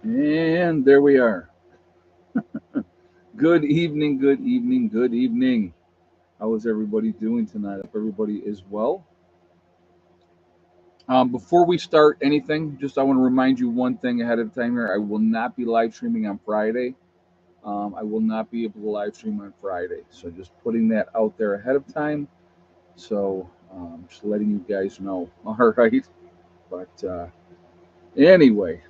And there we are. Good evening, good evening, good evening. How is everybody doing tonight? Hope everybody is well. Before we start anything, just I want to remind you one thing ahead of time here. I will not be live streaming on Friday. I will not be able to live stream on Friday. So just putting that out there ahead of time. So just letting you guys know. All right. But anyway,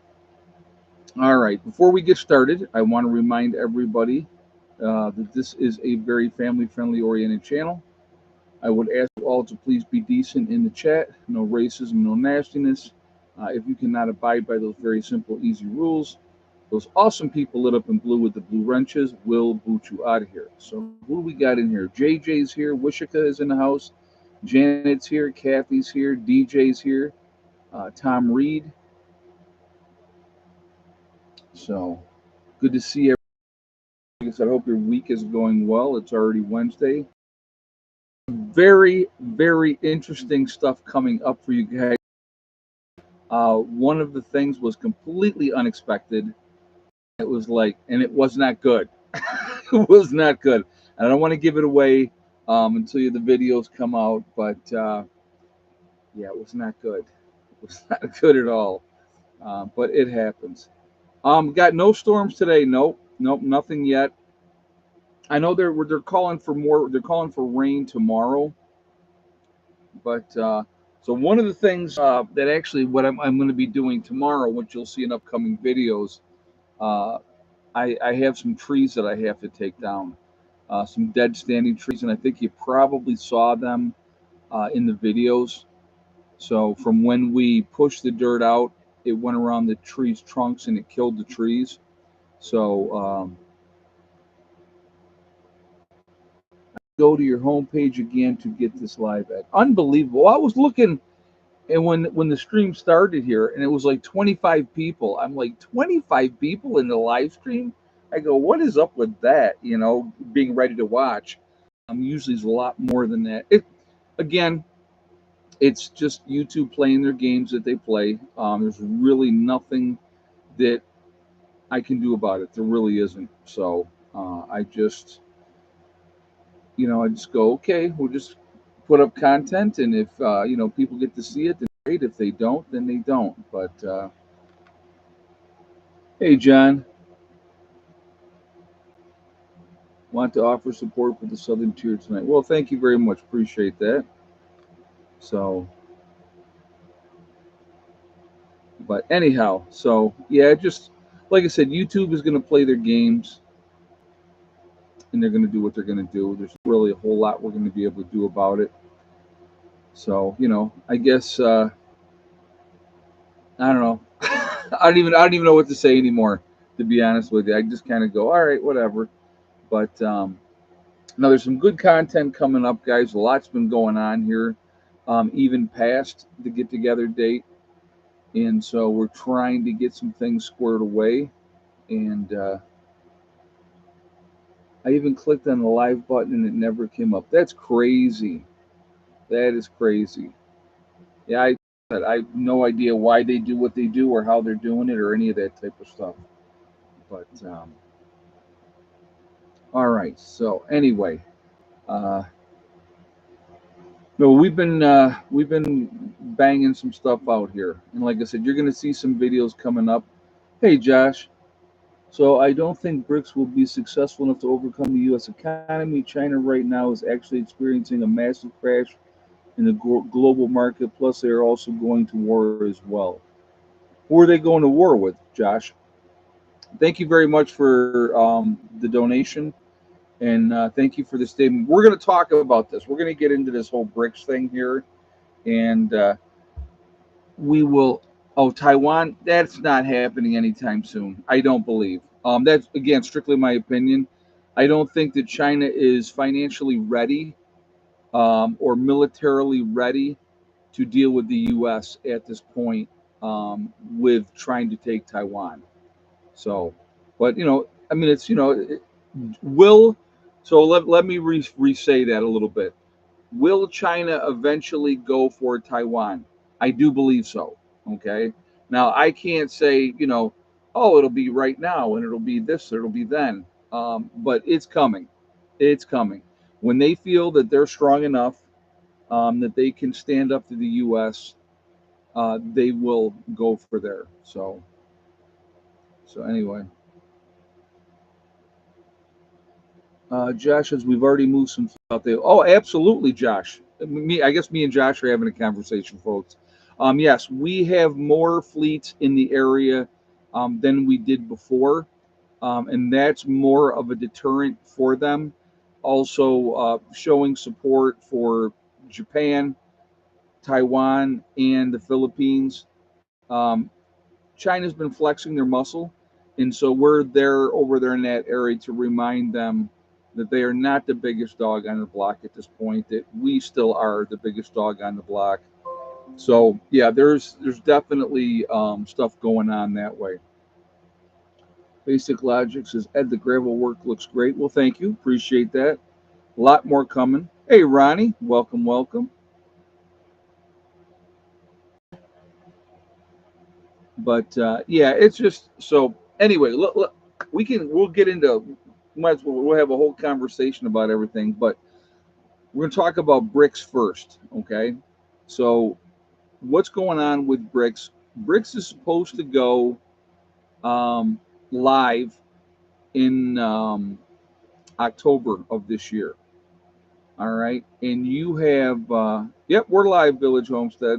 all right. Before we get started, I want to remind everybody that this is a very family friendly oriented channel. I would ask you all to please be decent in the chat, no racism, no nastiness. If you cannot abide by those very simple, easy rules, those awesome people lit up in blue with the blue wrenches will boot you out of here. So, who do we got in here? JJ's here, Wishika is in the house, Janet's here, Kathy's here, DJ's here, Tom Reed. So, good to see everybody. Like I said, I hope your week is going well. It's already Wednesday. Very, very interesting stuff coming up for you guys. One of the things was completely unexpected. It was like, and it was not good. It was not good. And I don't want to give it away until the videos come out, but yeah, it was not good. It was not good at all. But it happens. Got no storms today. Nope, nope, nothing yet. I know they're calling for more. They're calling for rain tomorrow. But so one of the things that actually what I'm going to be doing tomorrow, which you'll see in upcoming videos, uh, I have some trees that I have to take down, some dead standing trees, and I think you probably saw them in the videos. So from when we pushed the dirt out, it went around the trees' trunks and it killed the trees. So go to your homepage again to get this live ad. Unbelievable! I was looking. And when the stream started here, and it was like 25 people, I'm like 25 people in the live stream. I go, what is up with that? Being ready to watch. Usually it's a lot more than that. Again, it's just YouTube playing their games that they play. There's really nothing that I can do about it. There really isn't. So I just go, okay, we'll just put up content, and if people get to see it, then great. If they don't, then they don't. But hey, John, want to offer support for the Southern Tier tonight. Well, thank you very much. Appreciate that. So, but anyhow, so yeah, just like I said, YouTube is going to play their games, and they're going to do what they're going to do. There's really a whole lot we're going to be able to do about it. So, I guess I don't know. I don't even know what to say anymore. To be honest with you, I just kind of go, all right, whatever. But now there's some good content coming up, guys. A lot's been going on here, even past the get together date, and so we're trying to get some things squared away. And I even clicked on the live button and it never came up. That's crazy. That is crazy. Yeah, I have no idea why they do what they do or how they're doing it or any of that type of stuff. But all right. So anyway, uh, no, we've been banging some stuff out here, and like I said, you're gonna see some videos coming up. Hey, Josh. So I don't think BRICS will be successful enough to overcome the U.S. economy. China right now is actually experiencing a massive crash in the global market. Plus, they are also going to war as well. Who are they going to war with, Josh? Thank you very much for the donation, and thank you for the statement. We're going to talk about this. We're going to get into this whole BRICS thing here, and we will. Oh, Taiwan, that's not happening anytime soon. I don't believe. That's again strictly my opinion. I don't think that China is financially ready or militarily ready to deal with the U.S. at this point with trying to take Taiwan. So, but I mean, will. So let me re say that a little bit. Will China eventually go for Taiwan? I do believe so. Okay. Now I can't say oh, it'll be right now and it'll be this, or it'll be then. But it's coming. It's coming. When they feel that they're strong enough, that they can stand up to the U.S., they will go for there. So anyway, Josh says we've already moved some out there. Oh, absolutely, Josh. I guess me and Josh are having a conversation, folks. Yes, we have more fleets in the area than we did before, and that's more of a deterrent for them. Also, showing support for Japan, Taiwan, and the Philippines. Um, China's been flexing their muscle, and so we're there over there in that area to remind them that they are not the biggest dog on the block at this point. That we still are the biggest dog on the block. So yeah, there's definitely stuff going on that way. Basic Logic says Ed, the gravel work looks great. Well, thank you, appreciate that. A lot more coming. Hey, Ronnie, welcome, welcome. But yeah, it's just so. Anyway, look, we'll get into. Might as well we'll have a whole conversation about everything, but we're going to talk about BRICS first, okay? So what's going on with BRICS? BRICS is supposed to go live in October of this year. All right, and you have yep, we're live, Village Homestead.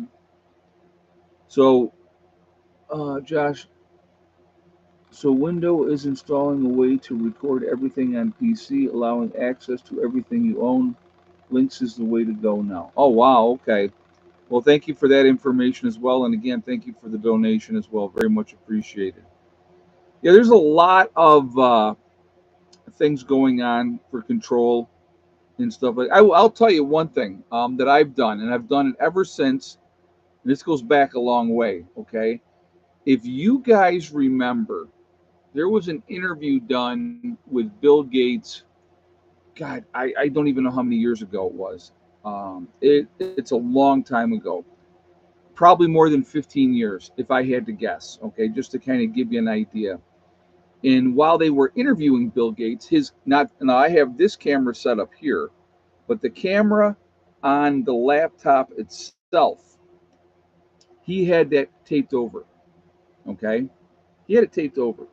So, Josh, so Windows is installing a way to record everything on PC, allowing access to everything you own. Links is the way to go now. Oh wow, okay. Well, thank you for that information as well, and again, thank you for the donation as well. Very much appreciated. Yeah, there's a lot of things going on for control and stuff like. I'll tell you one thing that I've done, and I've done it ever since. And this goes back a long way. Okay, if you guys remember, there was an interview done with Bill Gates. God, I don't even know how many years ago it was. It's a long time ago, probably more than 15 years, if I had to guess. Okay, just to kind of give you an idea. And while they were interviewing Bill Gates, his not now I have this camera set up here, but the camera on the laptop itself, he had that taped over. Okay, he had it taped over,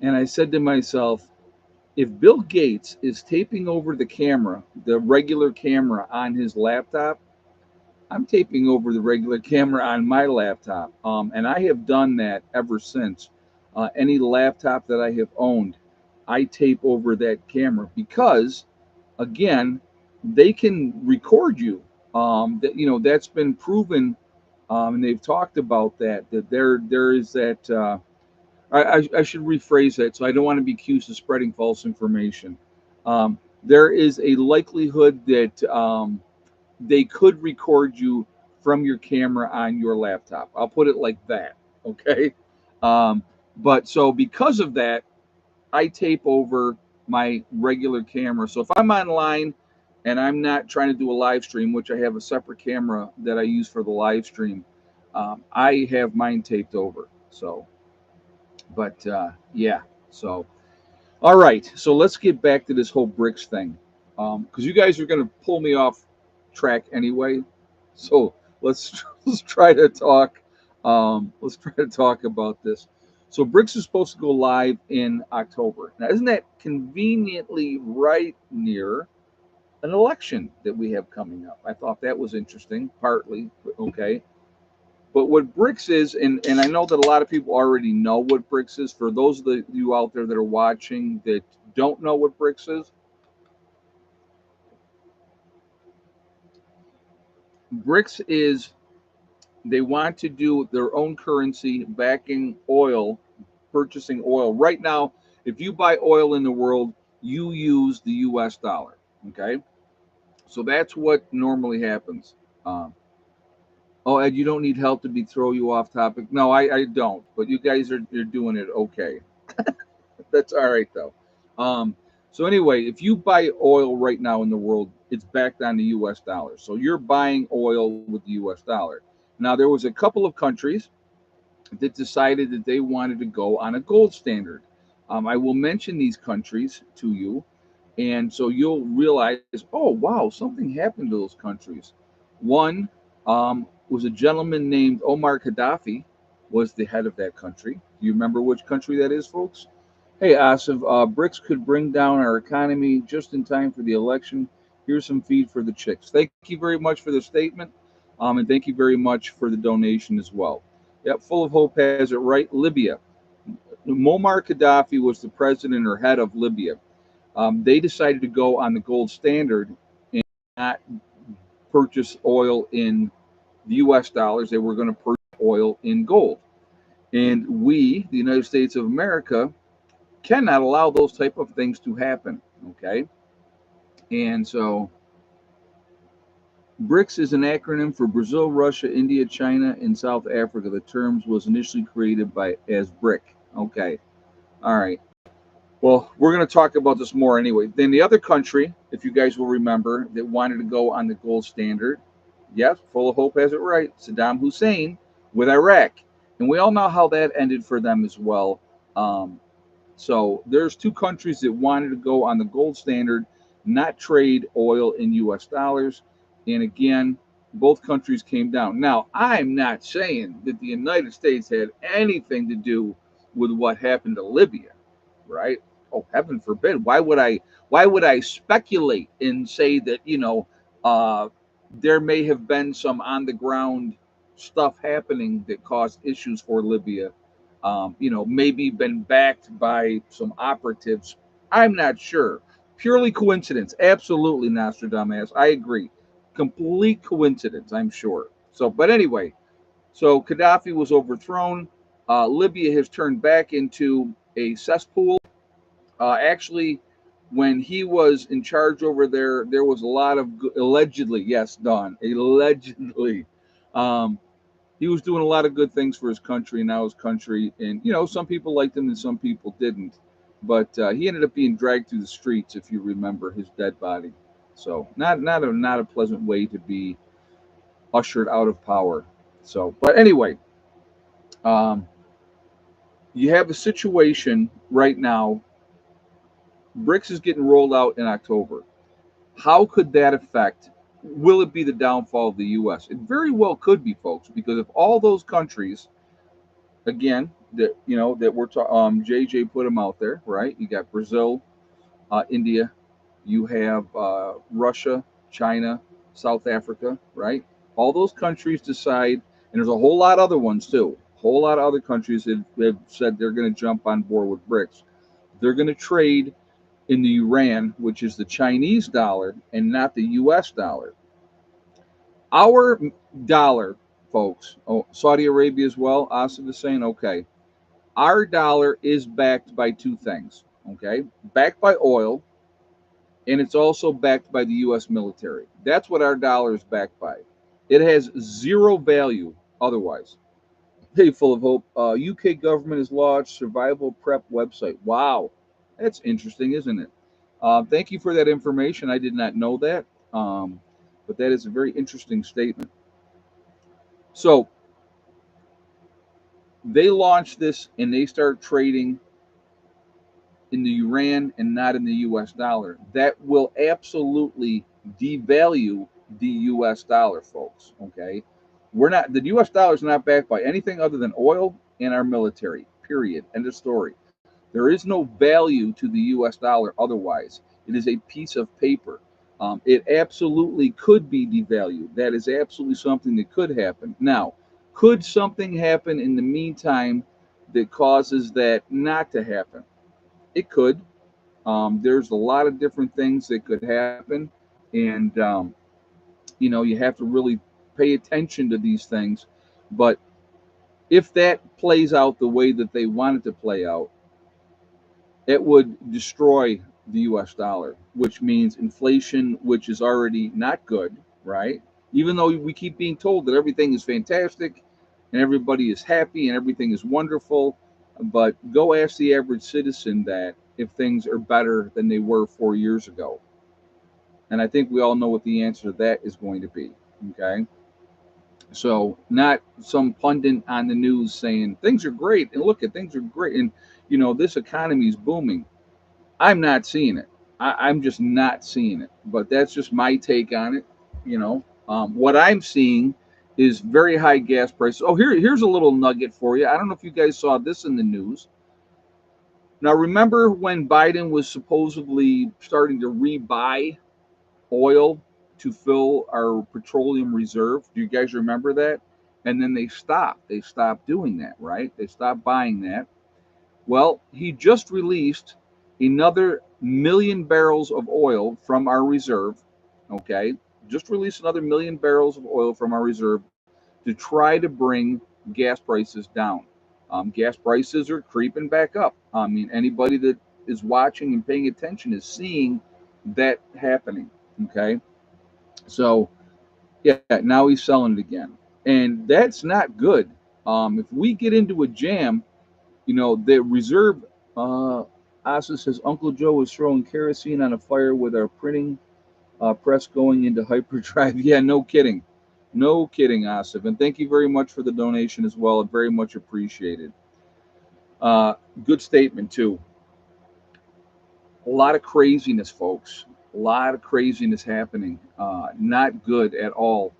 and I said to myself, if Bill Gates is taping over the camera, the regular camera on his laptop, I'm taping over the regular camera on my laptop. And I have done that ever since. Any laptop that I have owned, I tape over that camera because, again, they can record you. That that's been proven, and they've talked about that. That there is that. I should rephrase that, so I don't want to be accused of spreading false information. There is a likelihood that they could record you from your camera on your laptop. I'll put it like that. Okay. Um, but so because of that, I tape over my regular camera. So if I'm online and I'm not trying to do a live stream, which I have a separate camera that I use for the live stream, I have mine taped over. So, but yeah. So, all right. So let's get back to this whole BRICS thing, because you guys are going to pull me off track anyway. So let's try to talk. Let's try to talk about this. So BRICS is supposed to go live in October. Now, isn't that conveniently right near an election that we have coming up? I thought that was interesting. Partly, okay. But what BRICS is, and I know that a lot of people already know what BRICS is. For those of you out there that are watching that don't know what BRICS is, BRICS is they want to do their own currency backing oil, purchasing oil. Right now, if you buy oil in the world, you use the U.S. dollar. Okay, so that's what normally happens. Um, oh, Ed, you don't need help to be throw you off topic. No, I don't. But you guys are you're doing it okay. That's all right though. Um, so anyway, if you buy oil right now in the world, it's backed on the U.S. dollar. So you're buying oil with the U.S. dollar. Now there was a couple of countries that decided that they wanted to go on a gold standard. I will mention these countries to you, and so you'll realize, oh wow, something happened to those countries. One was a gentleman named Omar Gaddafi, was the head of that country. Do you remember which country that is, folks? Hey, Asif, BRICS could bring down our economy just in time for the election. Here's some feed for the chicks. Thank you very much for the statement, and thank you very much for the donation as well. Yep, Full of Hope has it right. Libya. Muammar Gaddafi was the president or head of Libya. They decided to go on the gold standard and not purchase oil in the U.S. dollars. They were going to purchase oil in gold. And we, the United States of America, cannot allow those type of things to happen. Okay. And so BRICS is an acronym for Brazil, Russia, India, China, and South Africa. The terms was initially created by as BRIC. Okay. All right. Well, we're going to talk about this more anyway. Then the other country, if you guys will remember, that wanted to go on the gold standard, yes, Full of Hope has it right, Saddam Hussein with Iraq. And we all know how that ended for them as well. Um, so there's two countries that wanted to go on the gold standard, not trade oil in U.S. dollars. And again, both countries came down. Now, I'm not saying that the United States had anything to do with what happened to Libya, right? Oh, heaven forbid. Why would I speculate and say that, uh, there may have been some on the ground stuff happening that caused issues for Libya, maybe been backed by some operatives. I'm not sure. Purely coincidence. Absolutely, Nostradamus. I agree. Complete coincidence, I'm sure. So, but anyway, so Gaddafi was overthrown. Libya has turned back into a cesspool. Actually, when he was in charge over there, there was a lot of allegedly, yes, Don, allegedly. Um, he was doing a lot of good things for his country and now his country. And some people liked him and some people didn't. But he ended up being dragged through the streets, if you remember his dead body. So not a pleasant way to be ushered out of power. So, but anyway, um, you have a situation right now. BRICS is getting rolled out in October. How could that affect? Will it be the downfall of the U.S.? It very well could be, folks, because if all those countries, again, that we're talking, JJ put them out there, right? You got Brazil, India, you have Russia, China, South Africa, right? All those countries decide, and there's a whole lot of other ones too. A whole lot of other countries that have said they're going to jump on board with BRICS. They're going to trade in the yuan, which is the Chinese dollar, and not the U.S. dollar. Our dollar, folks, oh, Saudi Arabia as well, Asif is saying, okay, our dollar is backed by two things, okay? Backed by oil, and it's also backed by the U.S. military. That's what our dollar is backed by. It has zero value otherwise. Hey, Full of Hope, UK government has launched survival prep website. Wow, that's interesting, isn't it? Thank you for that information. I did not know that, but that is a very interesting statement. So they launch this and they start trading in the yuan and not in the U.S. dollar. That will absolutely devalue the U.S. dollar, folks. Okay, the U.S. dollar is not backed by anything other than oil and our military. Period. End of story. There is no value to the U.S. dollar otherwise. It is a piece of paper. It absolutely could be devalued. That is absolutely something that could happen. Now, could something happen in the meantime that causes that not to happen? It could. There's a lot of different things that could happen, and you have to really pay attention to these things. But if that plays out the way that they want it to play out, it would destroy the US dollar, which means inflation, which is already not good, right? Even though we keep being told that everything is fantastic and everybody is happy and everything is wonderful, but go ask the average citizen that if things are better than they were 4 years ago. And I think we all know what the answer to that is going to be. Okay. So not some pundit on the news saying things are great and look at things are great and this economy is booming. I'm not seeing it. I'm just not seeing it. But that's just my take on it. What I'm seeing is very high gas prices. Oh, here's a little nugget for you. I don't know if you guys saw this in the news. Now, remember when Biden was supposedly starting to rebuy oil to fill our petroleum reserve? Do you guys remember that? And then they stopped. They stopped doing that, right? They stopped buying that. Well, he just released another million barrels of oil from our reserve. Okay. Just released another million barrels of oil from our reserve to try to bring gas prices down. Gas prices are creeping back up. I mean, anybody that is watching and paying attention is seeing that happening. Okay. So, yeah, now he's selling it again. And that's not good. If we get into a jam, the reserve, uh, Asa says Uncle Joe is throwing kerosene on a fire with our printing press going into hyperdrive. Yeah, no kidding. No kidding, Asif. And thank you very much for the donation as well. Very much appreciated. Uh, Good statement, too. A lot of craziness, folks. A lot of craziness happening. Not good at all.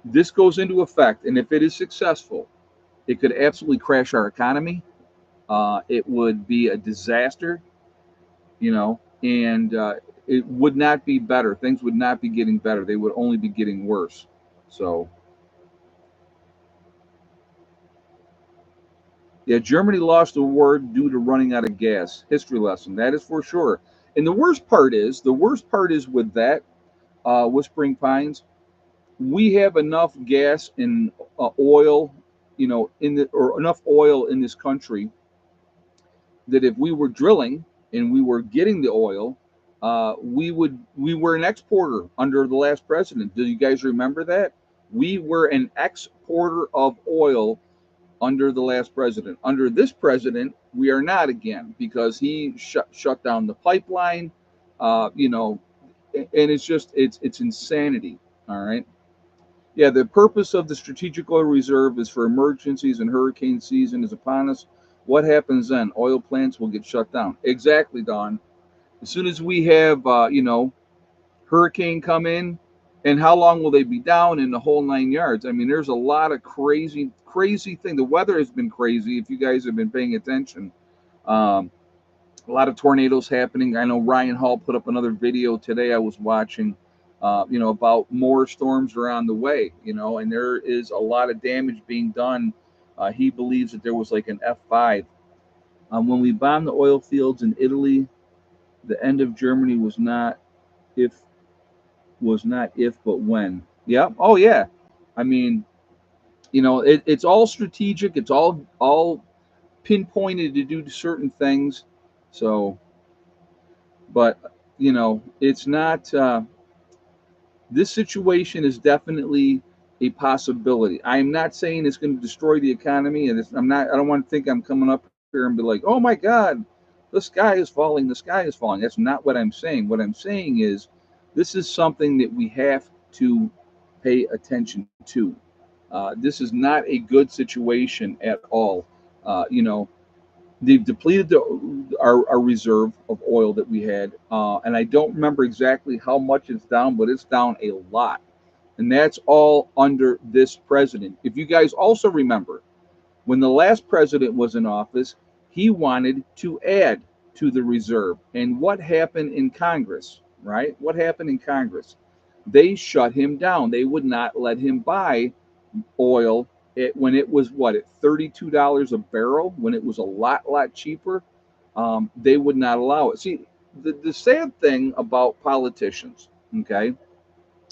This goes into effect, and if it is successful, it could absolutely crash our economy. It would be a disaster, and it would not be better. Things would not be getting better. They would only be getting worse. So, yeah, Germany lost the war due to running out of gas. History lesson, that is for sure. And the worst part is with that, Whispering Pines, we have enough gas and oil, or enough oil in this country that if we were drilling and we were getting the oil, we were an exporter under the last president. Do you guys remember that? We were an exporter of oil under the last president. Under this president, we are not again because he shut down the pipeline. And it's insanity. All right. Yeah, the purpose of the strategic oil reserve is for emergencies, and hurricane season is upon us. What happens then? Oil plants will get shut down. Exactly, Don. As soon as we have, hurricane come in, and how long will they be down in the whole 9 yards? I mean, there's a lot of crazy, crazy thing. The weather has been crazy. If you guys have been paying attention, um, a lot of tornadoes happening. I know Ryan Hall put up another video today I was watching, about more storms are on the way, and there is a lot of damage being done. He believes that there was like an F5. When we bombed the oil fields in Italy, the end of Germany if was not if but when. Yeah. Oh yeah. I mean, it's all strategic. It's all pinpointed to do certain things. So, but it's not. This situation is definitely a possibility. I'm not saying it's going to destroy the economy, and I'm not. I don't want to think I'm coming up here and be like, "Oh my God, the sky is falling. The sky is falling." That's not what I'm saying. What I'm saying is, this is something that we have to pay attention to. This is not a good situation at all. You know, they've depleted our reserve of oil that we had, and I don't remember exactly how much it's down, but it's down a lot, and that's all under this president. If you guys also remember, when the last president was in office, he wanted to add to the reserve, and what happened in Congress? Right? What happened in Congress? They shut him down. They would not let him buy oil when it was what at $32 a barrel, when it was a lot cheaper. They would not allow it. See, the sad thing about politicians, okay,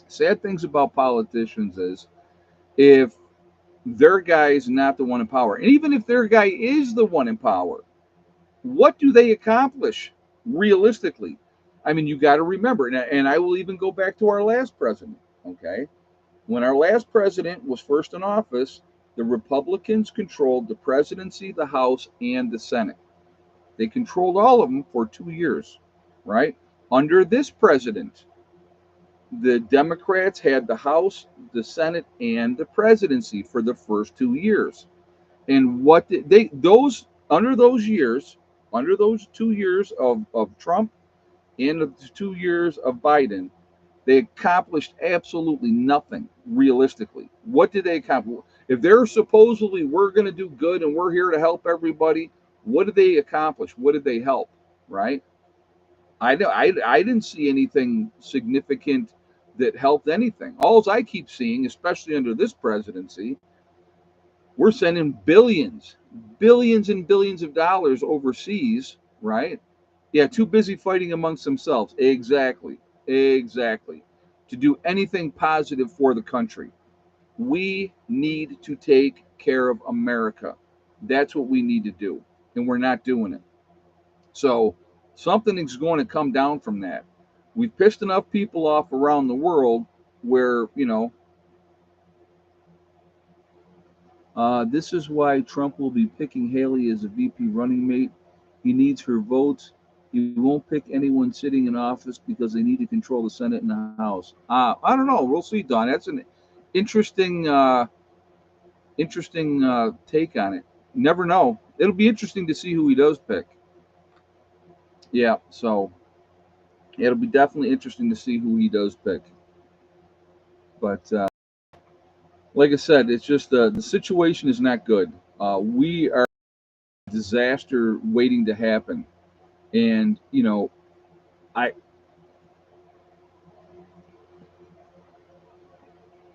sad things about politicians is if their guy is not the one in power, and even if their guy is the one in power, what do they accomplish realistically? I mean, you got to remember, and I will even go back to our last president, okay. When our last president was first in office, the Republicans controlled the presidency, the House, and the Senate. They controlled all of them for 2 years, right? Under this president, The Democrats had the House, the Senate, and the presidency for the first 2 years. And what did they those under those 2 years of Trump and the 2 years of Biden, they accomplished absolutely nothing realistically. What did they accomplish? If they're supposedly we're going to do good and we're here to help everybody, what did they accomplish? What did they help? Right? I didn't see anything significant that helped anything. All I keep seeing, especially under this presidency, we're sending billions and billions of dollars overseas, right? Yeah, too busy fighting amongst themselves. Exactly. Exactly. To do anything positive for the country. We need to take care of America. That's what we need to do. And we're not doing it. So something is going to come down from that. We've pissed enough people off around the world where, this is why Trump will be picking Haley as a VP running mate. He needs her votes. He won't pick anyone sitting in office because they need to control the Senate and the House. I don't know. We'll see, Don. That's an interesting, take on it. Never know. It'll be interesting to see who he does pick. Yeah, so it'll be definitely interesting to see who he does pick. But like I said, it's just the situation is not good. We are a disaster waiting to happen, and I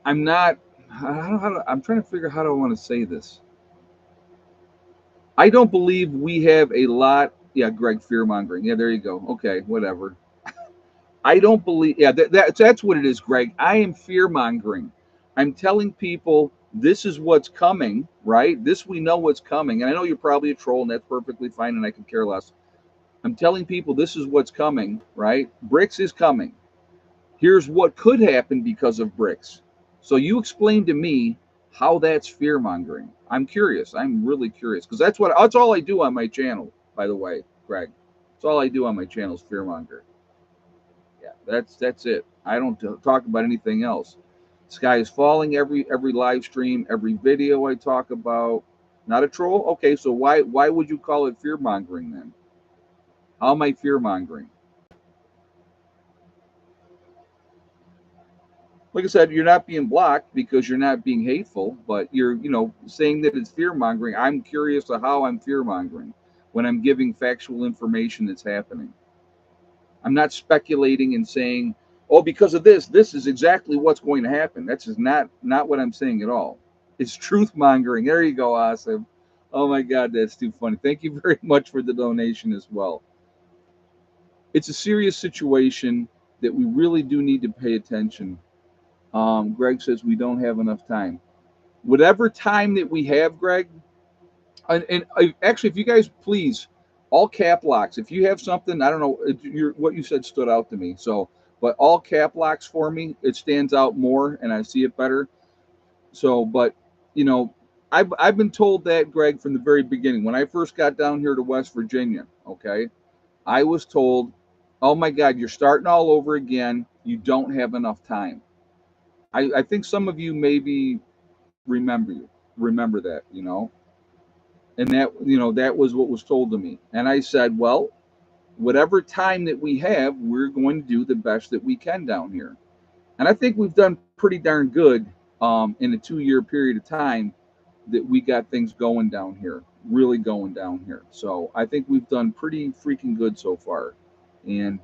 I'm not. I'm trying to figure out how do I want to say this. I don't believe we have a lot. Yeah, Greg, fear mongering. Yeah, there you go. Okay, whatever. I don't believe. Yeah, that's what it is, Greg. I am fear mongering. I'm telling people this is what's coming, right? This we know what's coming, and I know you're probably a troll, and that's perfectly fine, and I could care less. I'm telling people this is what's coming, right? BRICS is coming. Here's what could happen because of BRICS. So you explain to me how that's fear mongering. I'm curious. I'm really curious because that's all I do on my channel. By the way, Greg, that's all I do on my channel is fear monger. Yeah, that's it. I don't talk about anything else. Sky is falling every live stream, every video I talk about. Not a troll. Okay, so why would you call it fear mongering then? How am I fear mongering? Like I said, you're not being blocked because you're not being hateful, but you're, saying that it's fear mongering. I'm curious to how I'm fear mongering when I'm giving factual information that's happening. I'm not speculating and saying, oh, because of this is exactly what's going to happen. That's just not what I'm saying at all. It's truth mongering. There you go, Asim. Oh my God, that's too funny. Thank you very much for the donation as well. It's a serious situation that we really do need to pay attention. Greg says we don't have enough time. Whatever time that we have, Greg, and actually, if you guys please, all cap locks. If you have something, I don't know, what you said stood out to me. So, but all cap locks for me, it stands out more, and I see it better. So, but you know, I've been told that, Greg, from the very beginning. When I first got down here to West Virginia, okay, I was told, "Oh my God, you're starting all over again. You don't have enough time." I think some of you maybe remember that, and that was what was told to me. And I said, well, whatever time that we have, we're going to do the best that we can down here. And I think we've done pretty darn good in a 2 year period of time that we got things going down here, really going down here. So I think we've done pretty freaking good so far. And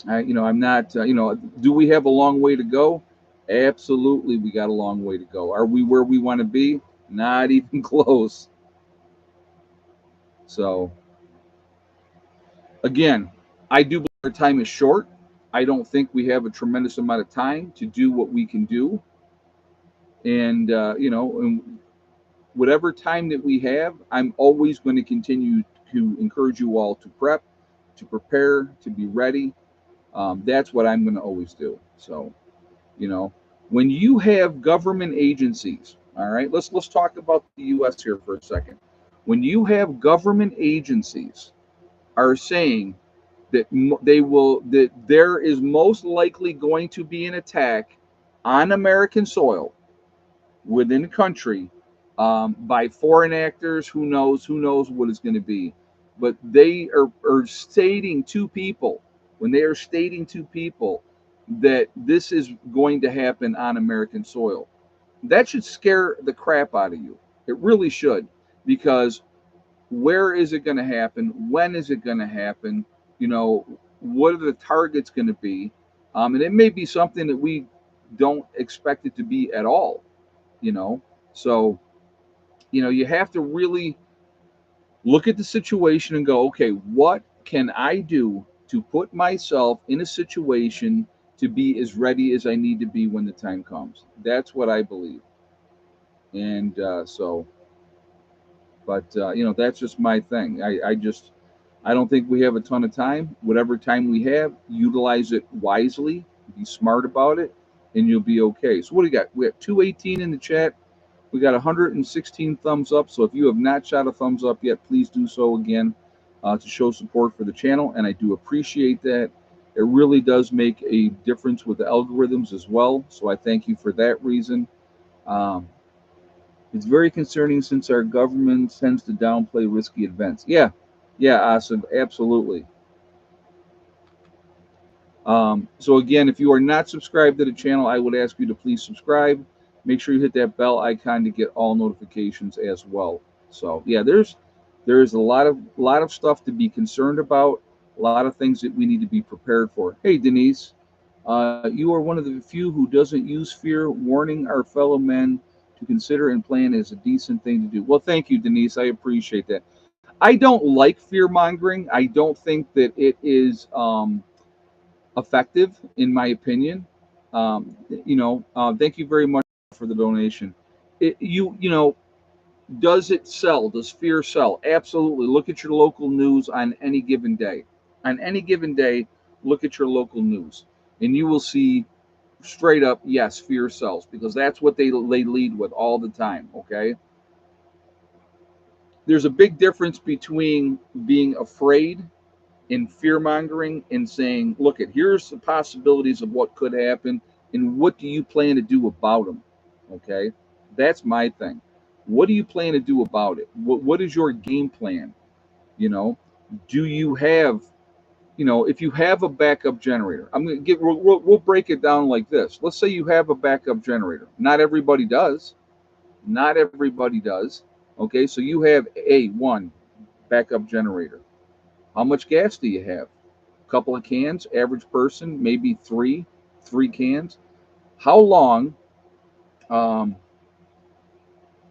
I'm not, do we have a long way to go? Absolutely, we got a long way to go. Are we where we want to be? Not even close. So, again, I do believe our time is short. I don't think we have a tremendous amount of time to do what we can do. And, and whatever time that we have, I'm always going to continue to encourage you all to prep, to prepare, to be ready. That's what I'm going to always do. So, when you have government agencies, all right, let's talk about the U.S. here for a second. When you have government agencies are saying that they will, that there is most likely going to be an attack on American soil within the country, by foreign actors. Who knows? Who knows what it's going to be? But they are stating to people, when they are stating to people that this is going to happen on American soil, that should scare the crap out of you. It really should, because where is it going to happen? When is it going to happen? You know, what are the targets going to be? And it may be something that we don't expect it to be at all. You know, so you have to really look at the situation and go, okay, what can I do to put myself in a situation to be as ready as I need to be when the time comes? That's what I believe. And that's just my thing. I don't think we have a ton of time. Whatever time we have, utilize it wisely, be smart about it, and you'll be okay. So what do you got? We have 218 in the chat. We got 116 thumbs up. So if you have not shot a thumbs up yet, please do so again, to show support for the channel. And I do appreciate that. It really does make a difference with the algorithms as well. So I thank you for that reason. Um, it's very concerning since our government tends to downplay risky events. Yeah, Asif, absolutely. So again, if you are not subscribed to the channel, I would ask you to please subscribe. Make sure you hit that bell icon to get all notifications as well. So yeah, there's a lot of stuff to be concerned about, a lot of things that we need to be prepared for. Hey Denise, you are one of the few who doesn't use fear. Warning our fellow men to consider and plan is a decent thing to do. Well, thank you, Denise. I appreciate that. I don't like fear mongering. I don't think that it is effective, in my opinion. Thank you very much for the donation. Does it sell? Does fear sell? Absolutely. Look at your local news on any given day. On any given day, look at your local news, and you will see straight up, yes, fear sells, because that's what they lead with all the time. Okay. There's a big difference between being afraid in fear mongering and saying, look, here's the possibilities of what could happen, and what do you plan to do about them? Okay, that's my thing. What do you plan to do about it? What is your game plan? You know, do you have, if you have a backup generator, I'm going to get, we'll break it down like this. Let's say you have a backup generator. Not everybody does. Not everybody does. Okay, so you have one backup generator. How much gas do you have? A couple of cans, average person, maybe three cans. How long um,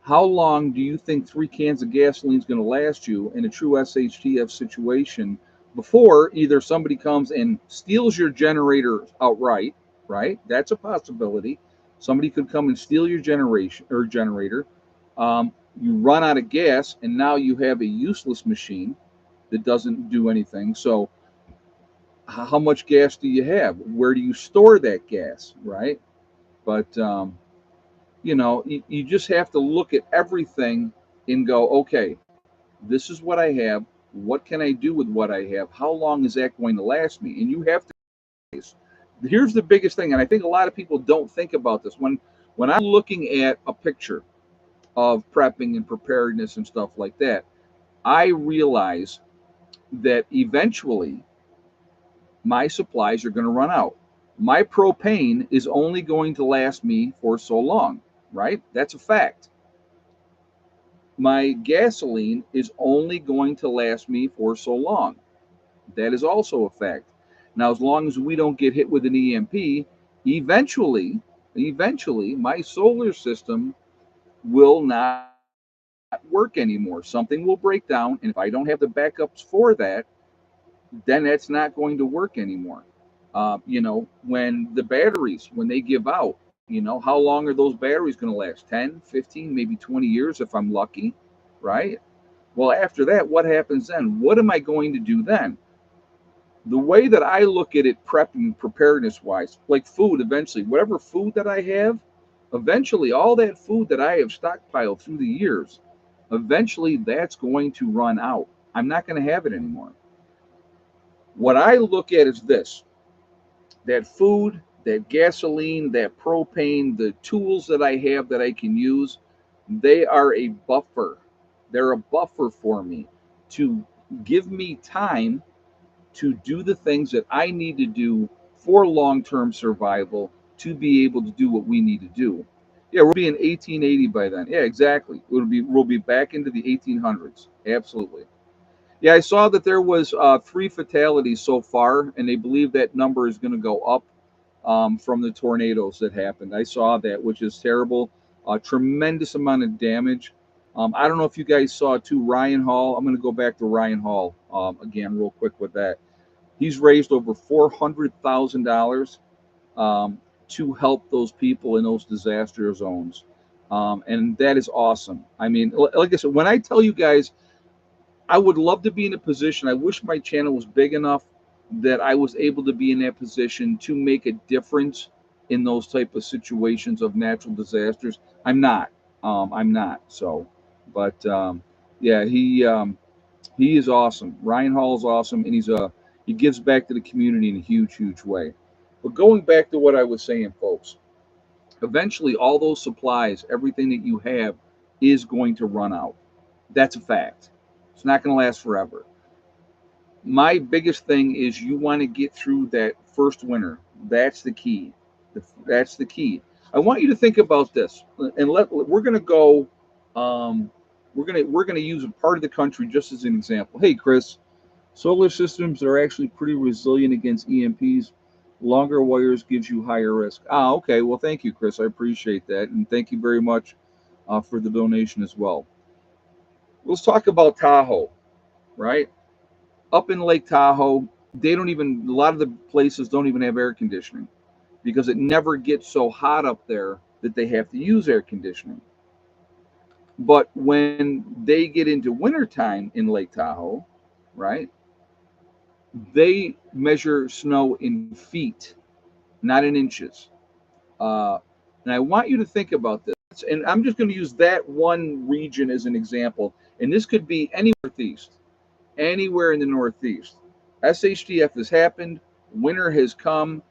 how long do you think 3 cans of gasoline is going to last you in a true SHTF situation before either somebody comes and steals your generator outright, right? That's a possibility. Somebody could come and steal your generator. You run out of gas, and now you have a useless machine that doesn't do anything. So how much gas do you have? Where do you store that gas, right? But you just have to look at everything and go, okay, this is what I have. What can I do with what I have? How long is that going to last me? And you have to. Here's the biggest thing, and I think a lot of people don't think about this. When I'm looking at a picture of prepping and preparedness and stuff like that, I realize that eventually my supplies are going to run out. My propane is only going to last me for so long, right? That's a fact. My gasoline is only going to last me for so long. That is also a fact. Now, as long as we don't get hit with an EMP, eventually, my solar system will not work anymore. Something will break down, and if I don't have the backups for that, then that's not going to work anymore. When the batteries, when they give out, how long are those batteries going to last? 10, 15, maybe 20 years if I'm lucky, right? Well, after that, what happens then? What am I going to do then? The way that I look at it, prepping, preparedness wise, like food, eventually, whatever food that I have, eventually, all that food that I have stockpiled through the years, eventually that's going to run out. I'm not going to have it anymore. What I look at is this: that food, that gasoline, that propane, the tools that I have that I can use, they are a buffer. They're a buffer for me to give me time to do the things that I need to do for long term survival to be able to do what we need to do. Yeah, we'll be in 1880 by then. Yeah, exactly. We'll be back into the 1800s. Absolutely. Yeah, I saw that there was 3 fatalities so far, and they believe that number is going to go up from the tornadoes that happened. I saw that, which is terrible. A tremendous amount of damage. I don't know if you guys saw too. Ryan Hall. I'm going to go back to Ryan Hall again, real quick with that. He's raised over $400,000 to help those people in those disaster zones, and that is awesome. I mean, like I said, when I tell you guys I would love to be in a position. I wish my channel was big enough that I was able to be in that position to make a difference in those type of situations of natural disasters. I'm not. I'm not. So, but yeah, he is awesome. Ryan Hall is awesome, and he gives back to the community in a huge, huge way. But going back to what I was saying, folks, eventually all those supplies, everything that you have, is going to run out. That's a fact. It's not going to last forever. My biggest thing is you want to get through that first winter. That's the key. That's the key. I want you to think about this, and we're going to go. Um, we're gonna use a part of the country just as an example. Hey, Chris, solar systems are actually pretty resilient against EMPs. Longer wires gives you higher risk. Ah, okay. Well, thank you, Chris. I appreciate that, and thank you very much for the donation as well. Let's talk about Tahoe, right? Up in Lake Tahoe, they don't even, a lot of the places don't even have air conditioning because it never gets so hot up there that they have to use air conditioning. But when they get into wintertime in Lake Tahoe, right, they measure snow in feet, not in inches. Uh, and I want you to think about this. And I'm just going to use that one region as an example. And this could be anywhere in the Northeast. SHTF has happened, winter has come,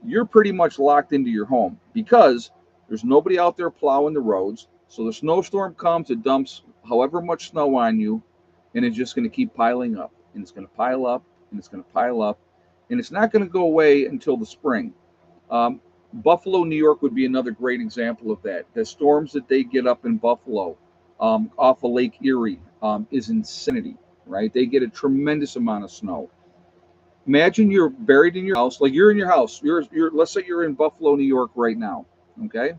you're pretty much locked into your home because there's nobody out there plowing the roads. So the snowstorm comes, it dumps however much snow on you, and it's just going to keep piling up, and it's going to pile up, and it's going to pile up, and it's not going to go away until the spring. Um, Buffalo, New York would be another great example of that. The storms that they get up in Buffalo off of Lake Erie is insanity, right? They get a tremendous amount of snow. Imagine you're buried in your house, like you're in your house. You're let's say you're in Buffalo, New York right now, okay?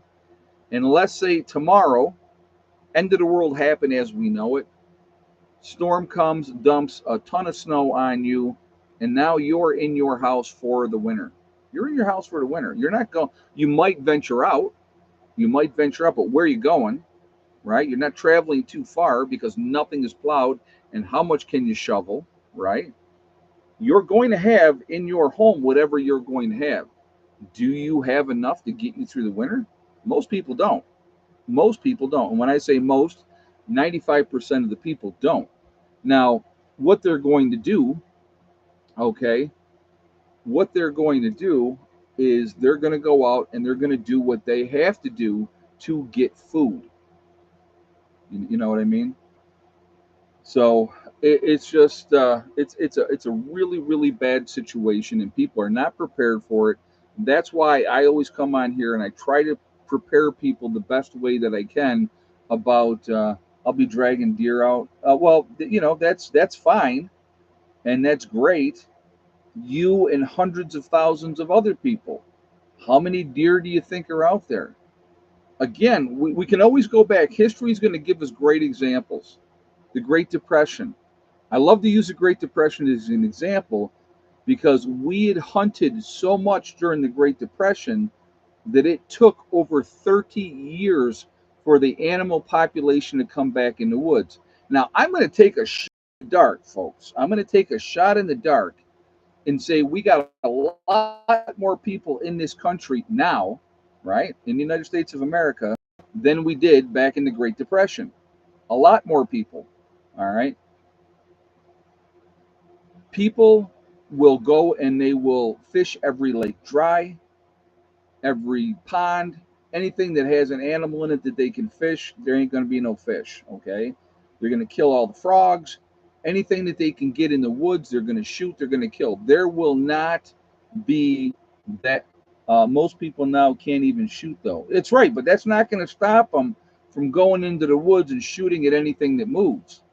And let's say tomorrow, end of the world happen as we know it. Storm comes, dumps a ton of snow on you, and now you're in your house for the winter. You're in your house for the winter. You're not going. You might venture out. You might venture out, but where are you going? Right? You're not traveling too far because nothing is plowed. And how much can you shovel? Right? You're going to have in your home whatever you're going to have. Do you have enough to get you through the winter? Most people don't. Most people don't. And when I say most, 95% of the people don't. Now, what they're going to do, okay, what they're going to do is they're going to go out and they're going to do what they have to do to get food. You know what I mean? So it's just it's a really really bad situation, and people are not prepared for it. That's why I always come on here and I try to prepare people the best way that I can about. I'll be dragging deer out. Well, you know that's fine and that's great. You and hundreds of thousands of other people. How many deer do you think are out there? Again, we can always go back. History is going to give us great examples. The Great Depression. I love to use the Great Depression as an example because we had hunted so much during the Great Depression that it took over 30 years for the animal population to come back in the woods. Now, I'm going to take a shot in the dark, folks. I'm going to take a shot in the dark and say we got a lot more people in this country now, right, in the United States of America, than we did back in the Great Depression. A lot more people, all right? People will go and they will fish every lake dry, every pond, anything that has an animal in it that they can fish, there ain't going to be no fish. Okay, they're going to kill all the frogs. Anything that they can get in the woods, they're going to shoot. They're going to kill. There will not be that. Most people now can't even shoot though. It's right, but that's not going to stop them from going into the woods and shooting at anything that moves.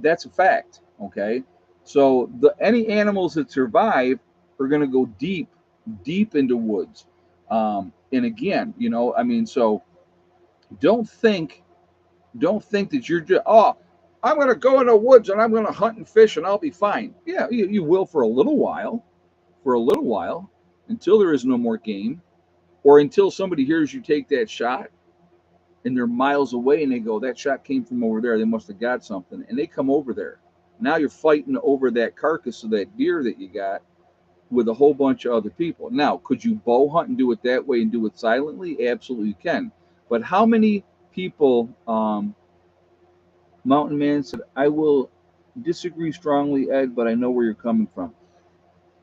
That's a fact. Okay, so the any animals that survive are going to go deep, deep into woods. And again, I mean, so don't think, don't think that you're just, oh, I'm going to go in the woods and I'm going to hunt and fish and I'll be fine. Yeah, you will for a little while, until there is no more game, or until somebody hears you take that shot and they're miles away and they go, that shot came from over there. They must have got something. And they come over there. Now you're fighting over that carcass of that deer that you got with a whole bunch of other people. Now, could you bow hunt and do it that way and do it silently? Absolutely you can. But how many people, Mountain Man said, I will disagree strongly, Ed, but I know where you're coming from.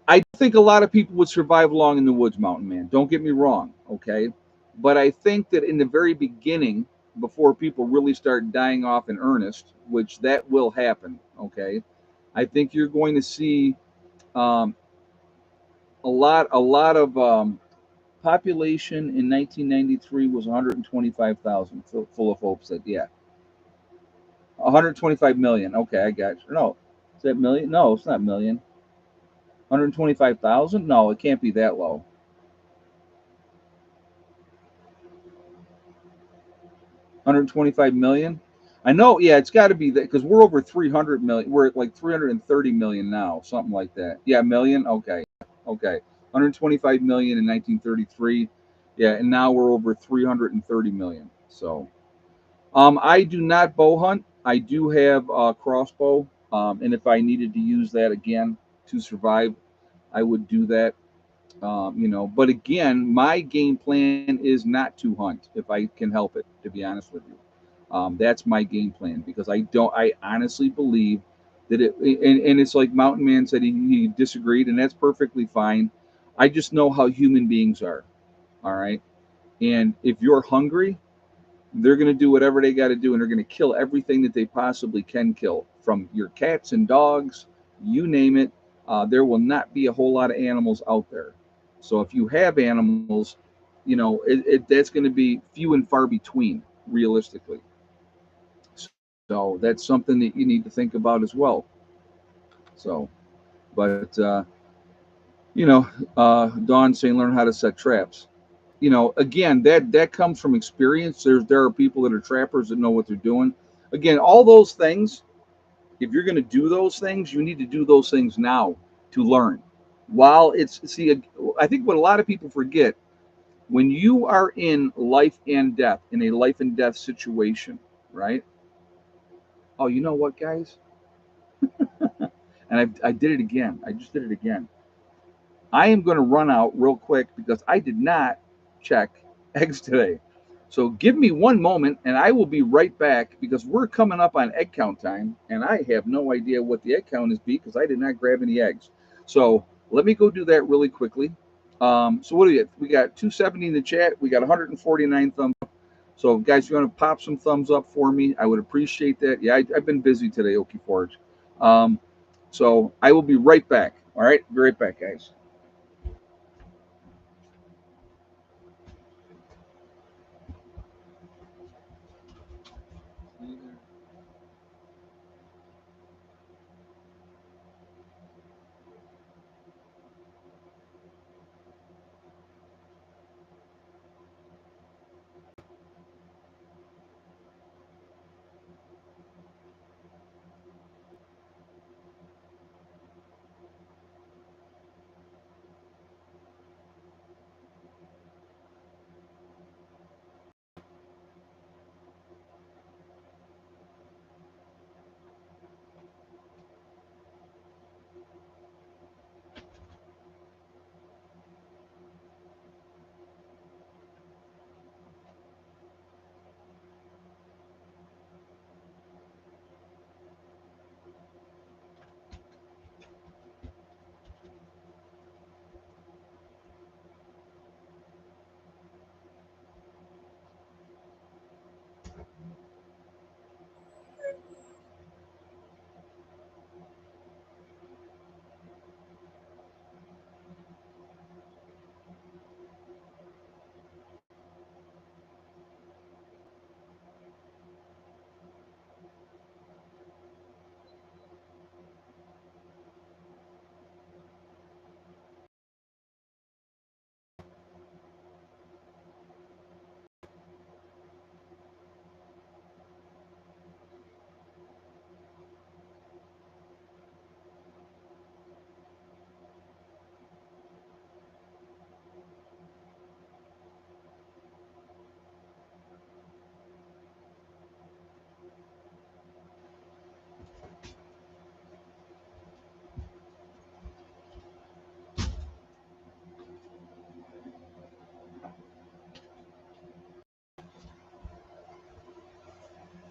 I think a lot of people would survive long in the woods, Mountain Man. Don't get me wrong, okay? But I think that in the very beginning, before people really start dying off in earnest, which that will happen, okay? I think you're going to see um, a lot of population in 1993 was 125,000. Full of Hope said, yeah, 125 million. Okay, I got you. No, is that million? No, it's not million. 125,000? No, it can't be that low. 125 million. I know, yeah, it's got to be that because we're over 300 million. We're at like 330 million now, something like that. Yeah, million. Okay, okay. 125 million in 1933. Yeah, and now we're over 330 million. So, I do not bow hunt. I do have a crossbow, and if I needed to use that again to survive, I would do that. But again, my game plan is not to hunt if I can help it. To be honest with you, that's my game plan because I don't. I honestly believe that and it's like Mountain Man said he disagreed, and that's perfectly fine. I just know how human beings are. All right, and if you're hungry, they're going to do whatever they got to do, and they're going to kill everything that they possibly can kill, from your cats and dogs, you name it. There will not be a whole lot of animals out there. So if you have animals, that's going to be few and far between, realistically. So that's something that you need to think about as well. So, but Dawn saying learn how to set traps. Again, that comes from experience. There are people that are trappers that know what they're doing. Again, all those things, if you're going to do those things, you need to do those things now to learn. While it's see, I think what a lot of people forget, when you are in life and death, in a life and death situation, right? Oh, you know what, guys? And I did it again. I just did it again. I am going to run out real quick because I did not check eggs today. So give me one moment and I will be right back because we're coming up on egg count time and I have no idea what the egg count is because I did not grab any eggs. So let me go do that really quickly. So what do we get? We got 270 in the chat. We got 149 thumbs up. So guys, if you want to pop some thumbs up for me, I would appreciate that. Yeah, I've been busy today, Okie Forge. Um, so I will be right back. All right, be right back, guys.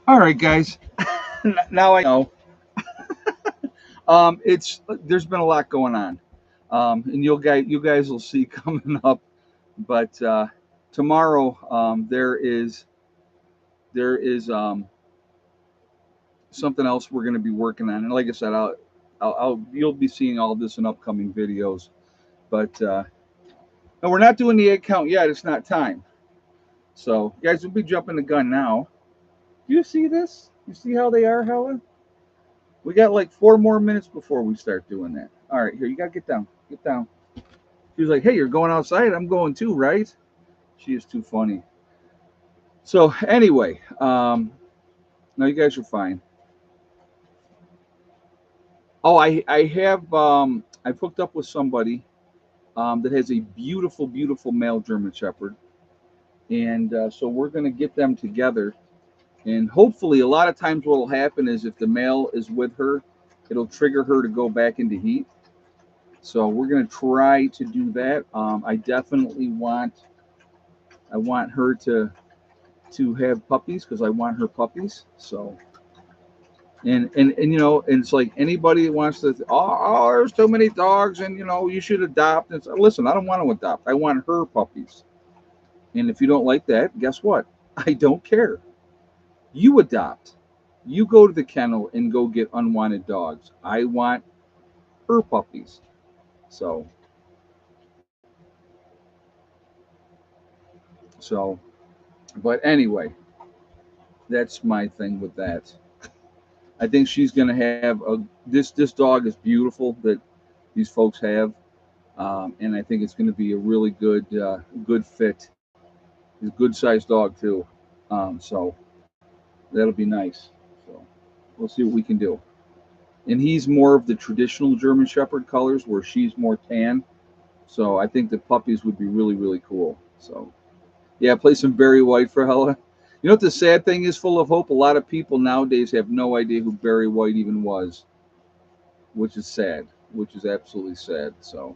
All right, guys. Now I know. It's there's been a lot going on, and you guys will see coming up. But tomorrow there is something else we're going to be working on, and like I said, you'll be seeing all this in upcoming videos. But no, we're not doing the egg count yet. It's not time. So guys, we'll be jumping the gun now. Do you see this? You see how they are, Helen? We got like 4 more minutes before we start doing that. All right, here you gotta get down. Get down. She was like, "Hey, you're going outside. I'm going too, right?" She is too funny. So anyway, no, you guys are fine. Oh, I have I've hooked up with somebody that has a beautiful, beautiful male German Shepherd, and so we're gonna get them together. And hopefully, a lot of times, what will happen is if the male is with her, it'll trigger her to go back into heat. So we're gonna try to do that. I definitely want her to have puppies because I want her puppies. So and you know, and it's like anybody that wants to, there's too many dogs, and you know, you should adopt. And so, listen, I don't want to adopt. I want her puppies. And if you don't like that, guess what? I don't care. You adopt. You go to the kennel and go get unwanted dogs. I want her puppies. So so but anyway, that's my thing with that. I think she's gonna have a this dog is beautiful that these folks have, and I think it's gonna be a really good fit. He's a good sized dog too, so that'll be nice. So we'll see what we can do. And he's more of the traditional German Shepherd colors, where she's more tan. So I think the puppies would be really cool. So yeah, play some Barry White for Hella. You know what the sad thing is, full of hope? A lot of people nowadays have no idea who Barry White even was, which is sad, which is absolutely sad. So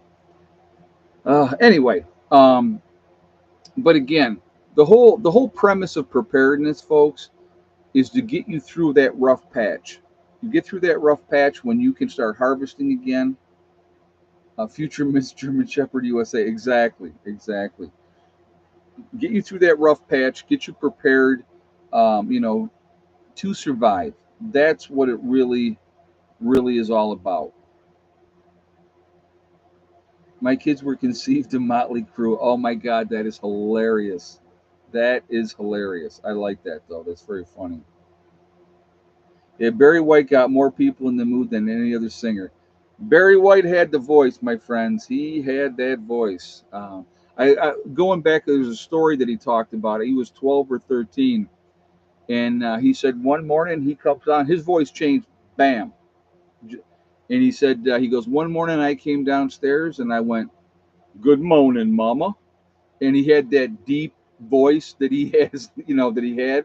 anyway, but again, the whole premise of preparedness, folks, is to get you through that rough patch. You get through that rough patch when you can start harvesting again. Future Miss German Shepherd USA, exactly. Get you through that rough patch, get you prepared, you know, to survive. That's what it really is all about. My kids were conceived in Motley Crue. Oh my God, that is hilarious. That is hilarious. I like that though. That's very funny. Yeah, Barry White got more people in the mood than any other singer. Barry White had the voice, my friends. He had that voice. I going back, there's a story that he talked about. He was 12 or 13, and he said one morning he comes on, his voice changed, bam. And he said he goes, one morning I came downstairs and I went, "Good morning, Mama." And he had that deep voice that he has, you know, that he had.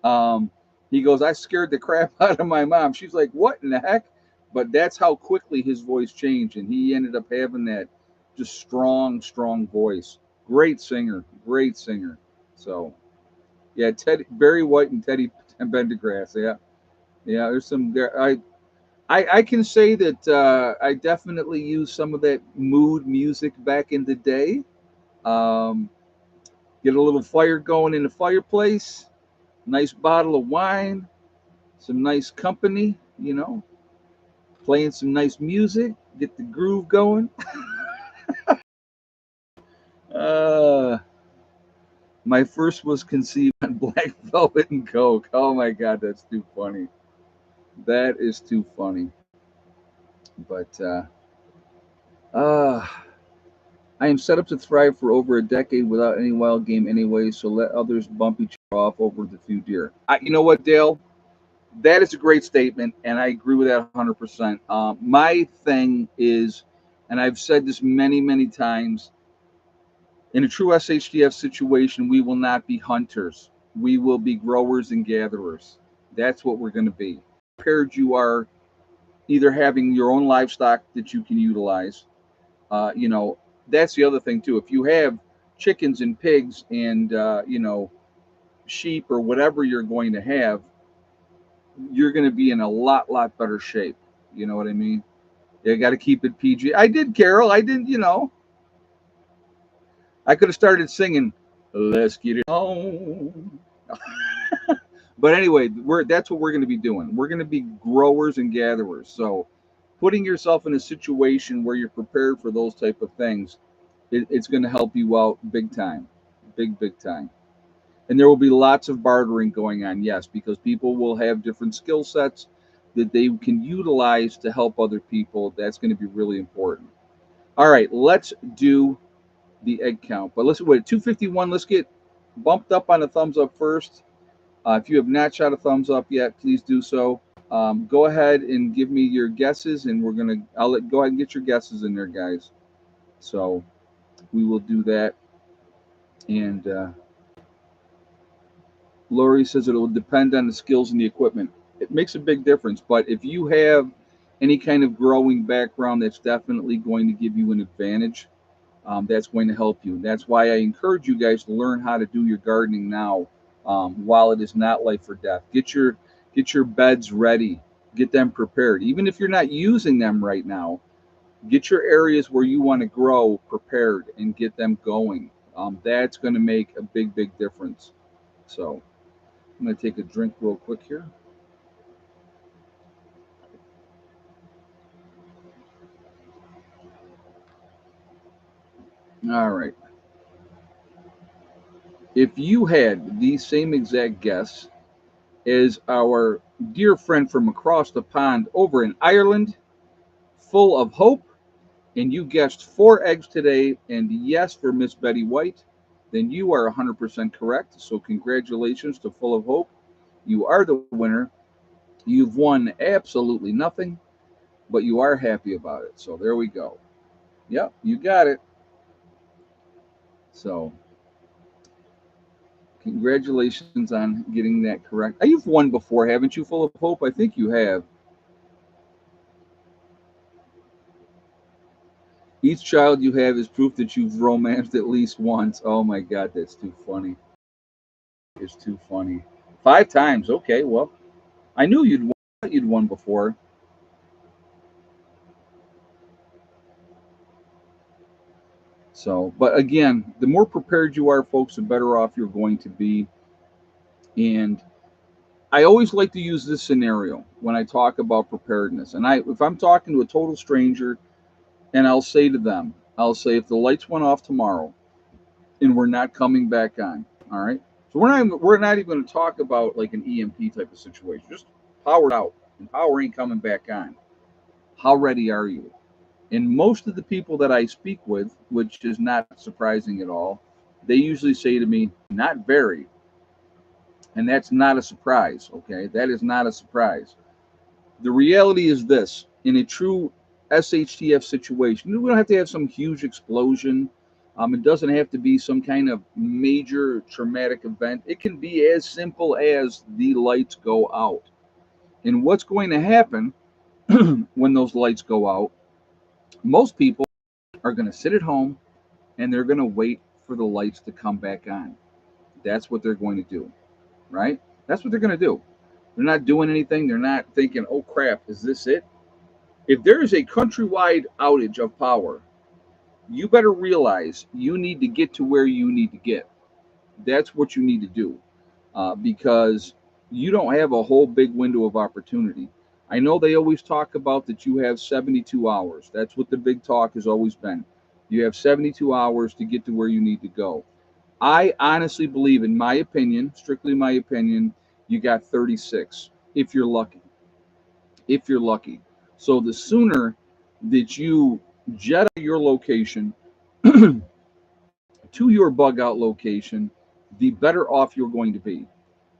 Um, he goes, I scared the crap out of my mom. She's like, what in the heck? But that's how quickly his voice changed, and he ended up having that just strong voice. Great singer, great singer. So yeah, Teddy Barry White and Teddy Pendergrass. Yeah. There's some there. I can say that I definitely used some of that mood music back in the day. Um, get a little fire going in the fireplace, nice bottle of wine, some nice company, playing some nice music, get the groove going. Uh, my first was conceived on Black Velvet and Coke. Oh my God, that's too funny. That is too funny. But uh, I am set up to thrive for over a decade without any wild game anyway, so let others bump each other off over the few deer. You know what, Dale? That is a great statement, and I agree with that 100%. My thing is, and I've said this many, many times, in a true SHTF situation, we will not be hunters. We will be growers and gatherers. That's what we're going to be. Prepared you are either having your own livestock that you can utilize. That's the other thing too. If you have chickens and pigs and sheep or whatever you're going to have, you're going to be in a lot better shape. You know what I mean? You got to keep it PG. I did, Carol. I didn't. I could have started singing, "Let's get it on." But anyway, that's what we're going to be doing. We're going to be growers and gatherers. So, putting yourself in a situation where you're prepared for those type of things, it's going to help you out big time, big time. And there will be lots of bartering going on, yes, because people will have different skill sets that they can utilize to help other people. That's going to be really important. All right, let's do the egg count. But let's wait, 251. Let's get bumped up on a thumbs up first. If you have not shot a thumbs up yet, please do so. Go ahead and give me your guesses, and go ahead and get your guesses in there, guys. So we will do that. And Lori says it will depend on the skills and the equipment. It makes a big difference, but if you have any kind of growing background, that's definitely going to give you an advantage. That's going to help you. That's why I encourage you guys to learn how to do your gardening now, while it is not life or death. Get your beds ready, get them prepared. Even if you're not using them right now, get your areas where you want to grow prepared and get them going. That's going to make a big difference. So I'm going to take a drink real quick here. All right. If you had the same exact guess as our dear friend from across the pond over in Ireland, full of hope, and you guessed 4 eggs today, and yes for Miss Betty White, then you are 100% correct. So congratulations to Full of Hope. You are the winner. You've won absolutely nothing, but you are happy about it. So there we go. Yep, you got it. So congratulations on getting that correct. You've won before, haven't you, Full of Hope? I think you have. Each child you have is proof that you've romanced at least once. Oh my God, that's too funny. It's too funny. 5 times. Okay, well, I knew you'd won before. So, but again, the more prepared you are, folks, the better off you're going to be. And I always like to use this scenario when I talk about preparedness. And if I'm talking to a total stranger, and I'll say to them, if the lights went off tomorrow and we're not coming back on, all right. So we're not even going to talk about like an EMP type of situation. Just powered out, and power ain't coming back on. How ready are you? And most of the people that I speak with, which is not surprising at all, they usually say to me, "Not very," and that's not a surprise. Okay, that is not a surprise. The reality is this: in a true SHTF situation, we don't have to have some huge explosion. It doesn't have to be some kind of major traumatic event. It can be as simple as the lights go out. And what's going to happen when those lights go out? Most people are going to sit at home and they're going to wait for the lights to come back on. That's what they're going to do, right? That's what they're going to do. They're not doing anything. They're not thinking, oh crap, is this it? If there is a countrywide outage of power, you better realize you need to get to where you need to get. That's what you need to do. because you don't have a whole big window of opportunity. I know they always talk about that you have 72 hours. That's what the big talk has always been. You have 72 hours to get to where you need to go. I honestly believe, in my opinion, strictly my opinion, you got 36 if you're lucky. If you're lucky. So the sooner that you jet your location to your bug out location, the better off you're going to be.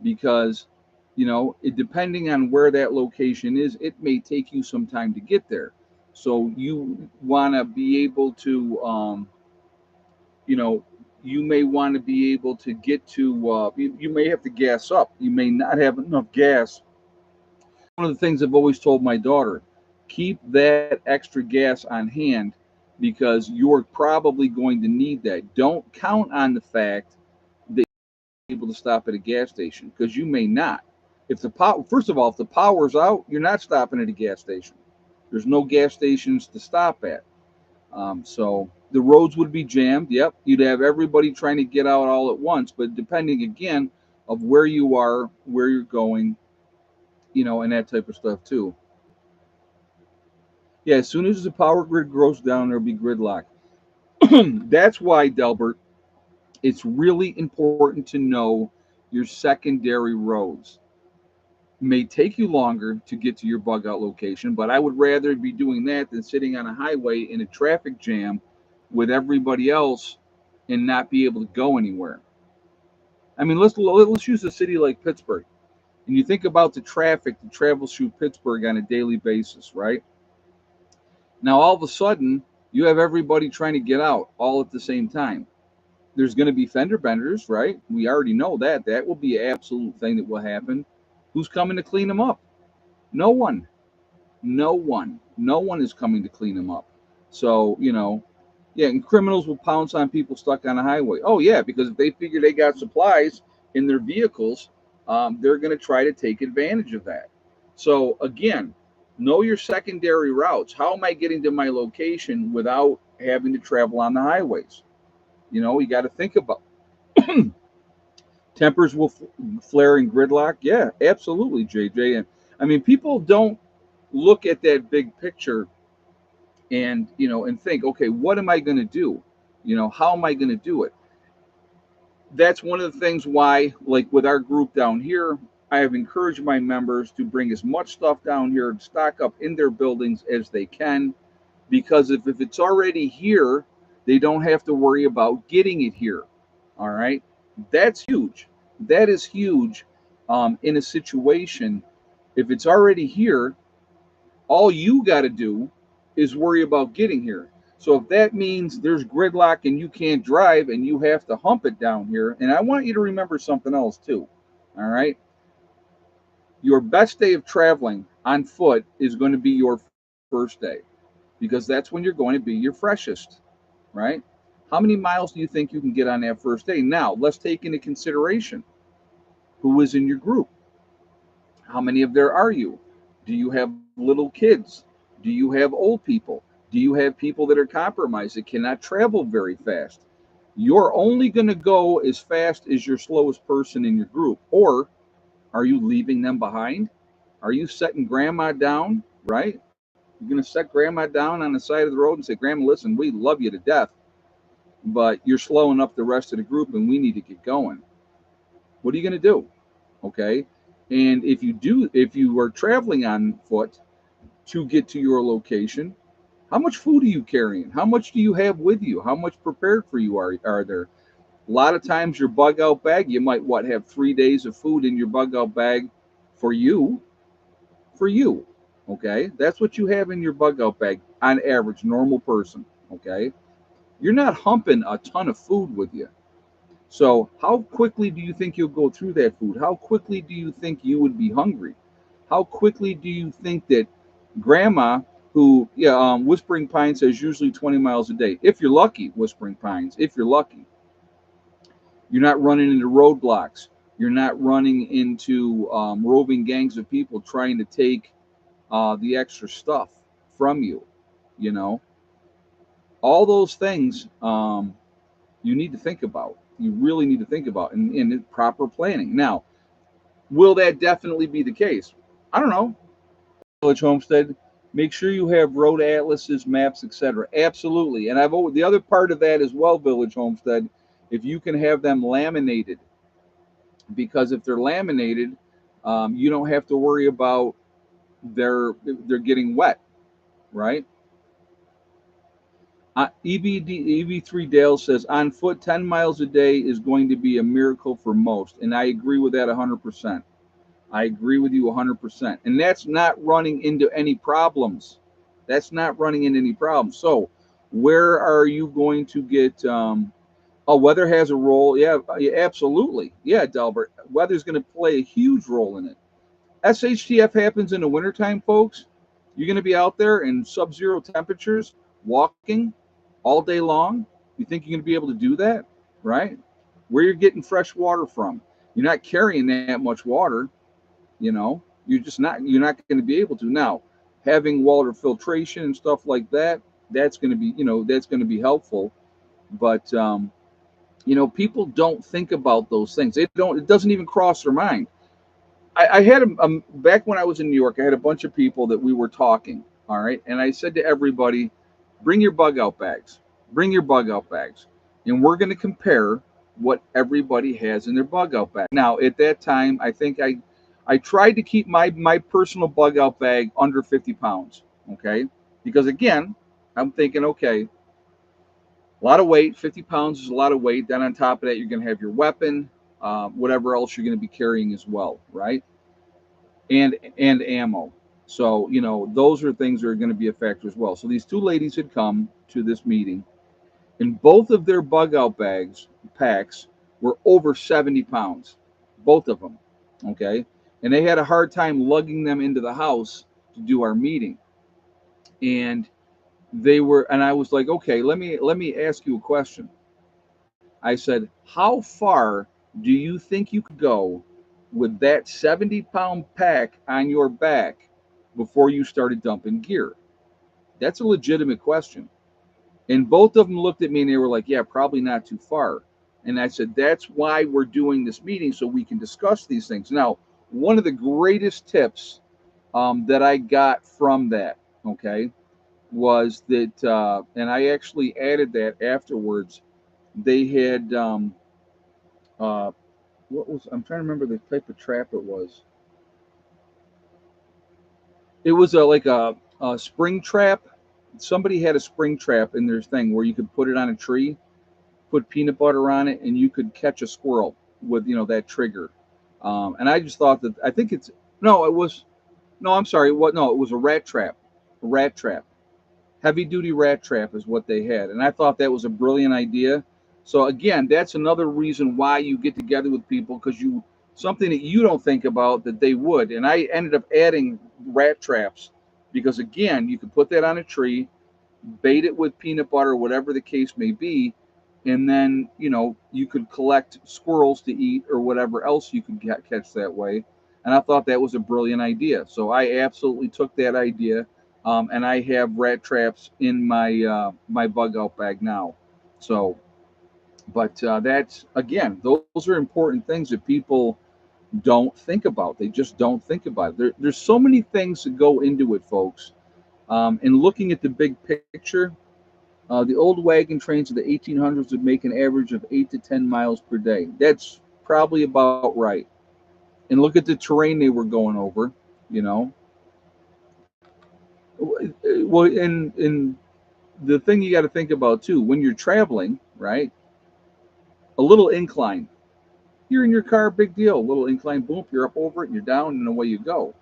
Because, depending on where that location is, it may take you some time to get there. So you want to be able to, you know, you may want to be able to get to, you may have to gas up. You may not have enough gas. One of the things I've always told my daughter, keep that extra gas on hand because you're probably going to need that. Don't count on the fact that you're able to stop at a gas station because you may not. If the power, first of all, if the power's out, you're not stopping at a gas station. There's no gas stations to stop at. So the roads would be jammed. Yep, you'd have everybody trying to get out all at once. But depending again of where you are, where you're going, and that type of stuff too. Yeah, as soon as the power grid goes down, there'll be gridlock. That's why, Delbert, it's really important to know your secondary roads. May take you longer to get to your bug out location, but I would rather be doing that than sitting on a highway in a traffic jam with everybody else and not be able to go anywhere. I mean, let's use a city like Pittsburgh, and you think about the traffic that travels through Pittsburgh on a daily basis, right? Now all of a sudden, you have everybody trying to get out all at the same time. There's going to be fender benders, right? We already know that. That will be an absolute thing that will happen. Who's coming to clean them up? No one. No one. No one is coming to clean them up. So, yeah, and criminals will pounce on people stuck on a highway. Oh, yeah, because if they figure they got supplies in their vehicles, they're going to try to take advantage of that. So, again, know your secondary routes. How am I getting to my location without having to travel on the highways? You got to think about tempers will flare in gridlock. Yeah, absolutely, JJ. And I mean, people don't look at that big picture and and think, okay, what am I going to do? How am I going to do it? That's one of the things why, like with our group down here, I have encouraged my members to bring as much stuff down here and stock up in their buildings as they can, because if it's already here, they don't have to worry about getting it here. All right, that's huge. That is huge. In a situation, if it's already here, all you got to do is worry about getting here. So if that means there's gridlock and you can't drive and you have to hump it down here, and I want you to remember something else too. All right. Your best day of traveling on foot is going to be your first day because that's when you're going to be your freshest, right? How many miles do you think you can get on that first day? Now, let's take into consideration who is in your group. How many of there are you? Do you have little kids? Do you have old people? Do you have people that are compromised that cannot travel very fast? You're only going to go as fast as your slowest person in your group. Or are you leaving them behind? Are you setting grandma down, right? You're going to set grandma down on the side of the road and say, Grandma, listen, we love you to death, but you're slowing up the rest of the group and we need to get going. What are you going to do? Okay. And if you are traveling on foot to get to your location, how much food are you carrying? How much do you have with you? How much prepared for you are there? A lot of times your bug out bag, you might have 3 days of food in your bug out bag for you, for you. Okay. That's what you have in your bug out bag on average, normal person. Okay. You're not humping a ton of food with you. So, how quickly do you think you'll go through that food? How quickly do you think you would be hungry? How quickly do you think that grandma, who, yeah, Whispering Pines says usually 20 miles a day, if you're lucky, Whispering Pines, if you're lucky, you're not running into roadblocks. You're not running into roving gangs of people trying to take the extra stuff from you. You know, all those things you need to think about. You really need to think about and proper planning. Now, will that definitely be the case? I don't know. Village Homestead, make sure you have road atlases, maps, etc. Absolutely. And the other part of that as well, Village Homestead, if you can have them laminated, because if they're laminated, you don't have to worry about they're getting wet, right? EV3 Dale says on foot 10 miles a day is going to be a miracle for most, and I agree with that 100%. I agree with you 100%. And that's not running into any problems. That's not running into any problems. So, where are you going to get? Oh, weather has a role. Yeah, yeah, absolutely. Yeah, Delbert. Weather's going to play a huge role in it. SHTF happens in the wintertime, folks. You're going to be out there in sub zero temperatures, walking all day long. You think you're going to be able to do that? Right? Where you're getting fresh water from. You're not carrying that much water, you know. You're not going to be able to. Now, having water filtration and stuff like that, that's going to be, that's going to be helpful. But people don't think about those things. It doesn't even cross their mind. I had back when I was in New York, I had a bunch of people that we were talking. All right. And I said to everybody, bring your bug out bags, bring your bug out bags. And we're going to compare what everybody has in their bug out bag. Now, at that time, I think I tried to keep my personal bug out bag under 50 pounds. Okay. Because again, I'm thinking, okay, a lot of weight, 50 pounds is a lot of weight. Then on top of that, you're going to have your weapon, whatever else you're going to be carrying as well, right? And ammo. So those are things that are going to be a factor as well. So these two ladies had come to this meeting, and both of their bug out packs were over 70 pounds, both of them. Okay, and they had a hard time lugging them into the house to do our meeting, and and I was like, okay, let me ask you a question. I said, how far do you think you could go with that 70-pound pack on your back before you started dumping gear? That's a legitimate question. And both of them looked at me and they were like, yeah, probably not too far. And I said, that's why we're doing this meeting, so we can discuss these things. Now, one of the greatest tips that I got from that, okay, was that, and I actually added that afterwards. They had uh, I'm trying to remember the type of trap it was. It was a spring trap. Somebody had a spring trap in their thing where you could put it on a tree, put peanut butter on it, and you could catch a squirrel with that trigger. And I just thought that, I think it's no, it was no, I'm sorry, what no, it was a rat trap, a rat trap. Heavy duty rat trap is what they had, and I thought that was a brilliant idea. So again, that's another reason why you get together with people, because you something that you don't think about that they would. And I ended up adding rat traps because again, you could put that on a tree, bait it with peanut butter, whatever the case may be, and then you could collect squirrels to eat or whatever else you could catch that way. And I thought that was a brilliant idea, so I absolutely took that idea, and I have rat traps in my bug out bag now. So, but that's again, those are important things that people don't think about. They just don't think about it. There's so many things that go into it, folks. And looking at the big picture, the old wagon trains of the 1800s would make an average of 8 to 10 miles per day. That's probably about right. And look at the terrain they were going over, you know. Well, and the thing you got to think about too, when you're traveling, right? A little incline. You're in your car, big deal. A little incline, boom, you're up over it, and you're down, and away you go.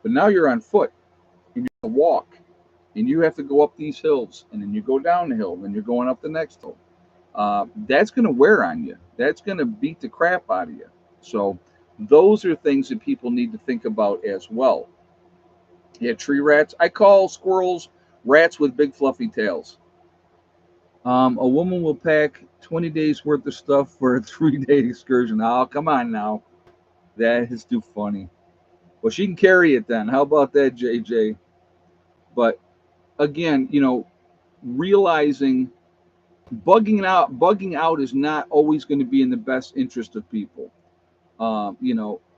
But now you're on foot, and you're gonna walk, and you have to go up these hills, and then you go down the hill, and then you're going up the next hill. That's going to wear on you. That's going to beat the crap out of you. So those are things that people need to think about as well. Yeah, tree rats. I call squirrels rats with big fluffy tails. A woman will pack 20 days worth of stuff for a 3-day excursion. Oh, come on now. That is too funny. Well, she can carry it then. How about that, JJ? But again, realizing Bugging out is not always going to be in the best interest of people.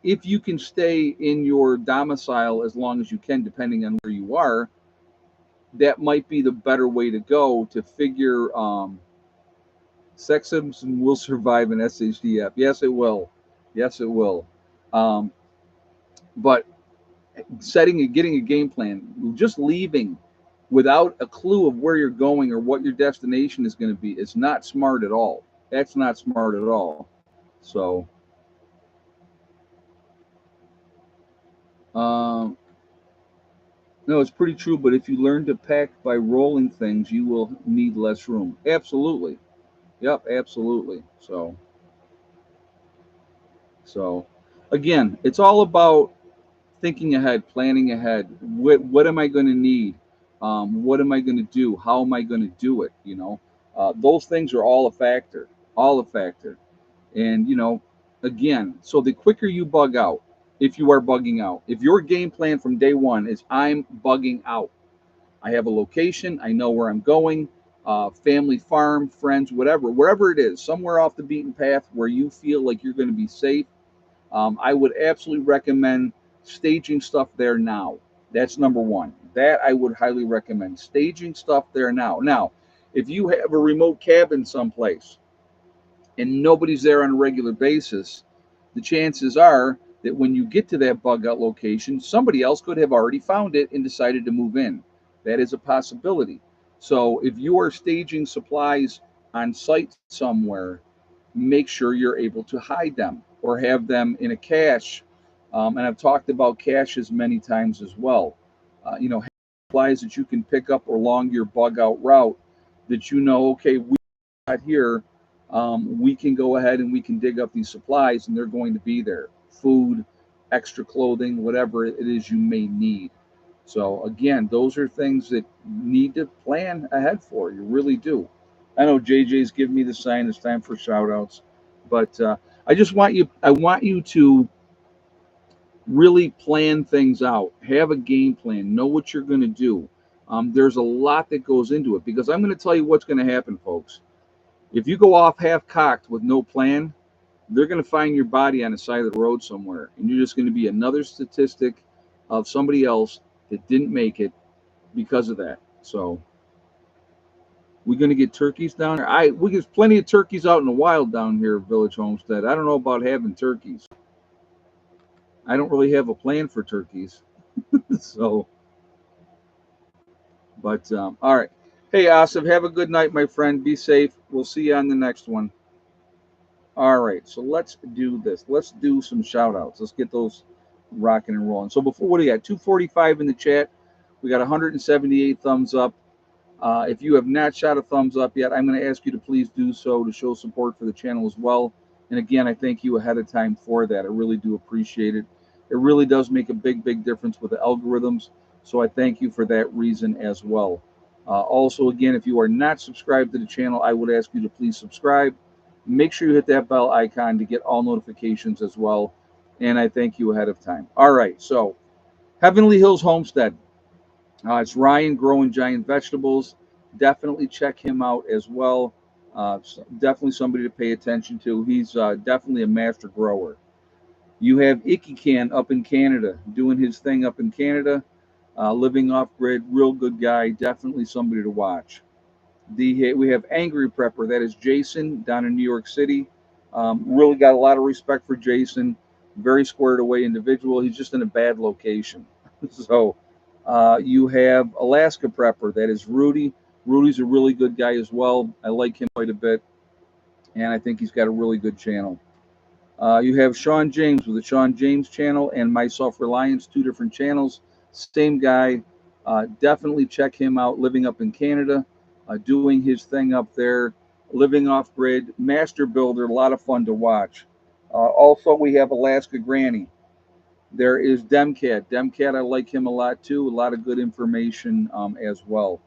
If you can stay in your domicile as long as you can, depending on where you are, that might be the better way to go to figure. Sexism will survive in SHDF. Yes, it will. Yes, it will. Um, but getting a game plan, just leaving without a clue of where you're going or what your destination is going to be, it's not smart at all. That's not smart at all. So, um, no, it's pretty true. But if you learn to pack by rolling things, you will need less room. Absolutely. Yep, absolutely. So again, it's all about thinking ahead, planning ahead. What am I going to need? What am I going to do? How am I going to do it? Those things are all a factor, all a factor. And again, so the quicker you bug out, if you are bugging out, if your game plan from day one is I'm bugging out, I have a location, I know where I'm going, family, farm, friends, whatever, wherever it is, somewhere off the beaten path where you feel like you're going to be safe. I would absolutely recommend staging stuff there now. That's number one. That I would highly recommend staging stuff there now. Now, if you have a remote cabin someplace and nobody's there on a regular basis, the chances are that when you get to that bug out location, somebody else could have already found it and decided to move in. That is a possibility. So if you are staging supplies on site somewhere, make sure you're able to hide them or have them in a cache. And I've talked about caches many times as well. Have supplies that you can pick up along your bug out route that okay, we got here, we can go ahead and we can dig up these supplies and they're going to be there. Food, extra clothing, whatever it is you may need. So again, those are things that need to plan ahead for. You really do. I know JJ's giving me the sign. It's time for shout outs. But I want you to really plan things out. Have a game plan. Know what you're going to do. There's a lot that goes into it because I'm going to tell you what's going to happen, folks. If you go off half cocked with no plan, they're going to find your body on the side of the road somewhere. And you're just going to be another statistic of somebody else that didn't make it because of that. So we're going to get turkeys down here. We get plenty of turkeys out in the wild down here at Village Homestead. I don't know about having turkeys. I don't really have a plan for turkeys. So, but all right. Hey, Asif, have a good night, my friend. Be safe. We'll see you on the next one. All right. So let's do this. Let's do some shout outs. Let's get those rocking and rolling. So before, what do you got? 245 in the chat. We got 178 thumbs up. If you have not shot a thumbs up yet, I'm going to ask you to please do so to show support for the channel as well. And again, I thank you ahead of time for that. I really do appreciate it. It really does make a big, big difference with the algorithms. So I thank you for that reason as well. Also, again, if you are not subscribed to the channel, I would ask you to please subscribe. Make sure you hit that bell icon to get all notifications as well. And I thank you ahead of time. All right, so Heavenly Hills Homestead. It's Ryan growing giant vegetables. Definitely check him out as well. Definitely somebody to pay attention to. He's definitely a master grower. You have Icky Can up in Canada, doing his thing up in Canada, living off grid. Real good guy. Definitely somebody to watch. We have Angry Prepper. That is Jason down in New York City. Really got a lot of respect for Jason. Very squared away individual. He's just in a bad location. So you have Alaska Prepper. That is Rudy. Rudy's a really good guy as well. I like him quite a bit, and I think he's got a really good channel. You have Sean James with the Sean James channel and My Self Reliance, two different channels. Same guy. Definitely check him out. Living up in Canada, doing his thing up there, living off grid, master builder. A lot of fun to watch. Also, we have Alaska Granny. There is Demcat. Demcat, I like him a lot too. A lot of good information as well.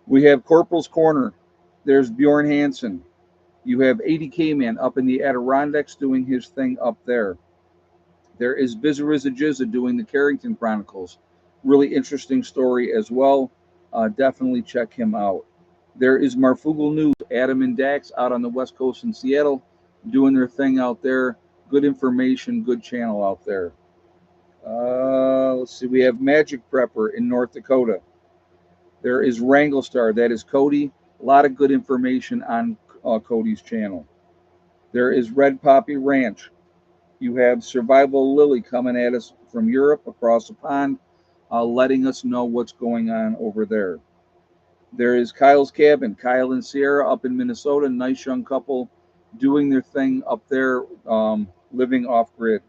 We have Corporal's Corner. There's Bjorn Hansen. You have 80K Man up in the Adirondacks doing his thing up there. There is Bizariza Jizza doing the Carrington Chronicles. Really interesting story as well. Definitely check him out. There is Marfugal News, Adam and Dax out on the West Coast in Seattle, doing their thing out there. Good information, good channel out there. Let's see, we have Magic Prepper in North Dakota. There is Wrangle Star, that is Cody. A lot of good information on Cody's channel. There is Red Poppy Ranch. You have Survival Lily coming at us from Europe across the pond, letting us know what's going on over there. There is Kyle's Cabin, Kyle and Sierra up in Minnesota, nice young couple doing their thing up there, living off grid.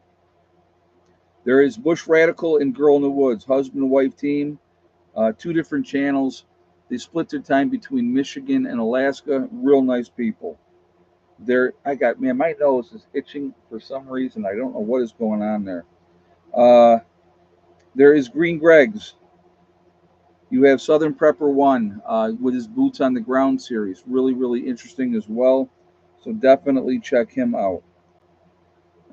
There is Bush Radical and Girl in the Woods, husband and wife team, two different channels. They split their time between Michigan and Alaska. Real nice people. My nose is itching for some reason. I don't know what is going on there. There is Green Greg's. You have Southern Prepper 1 with his Boots on the Ground series. Really, really interesting as well. So definitely check him out.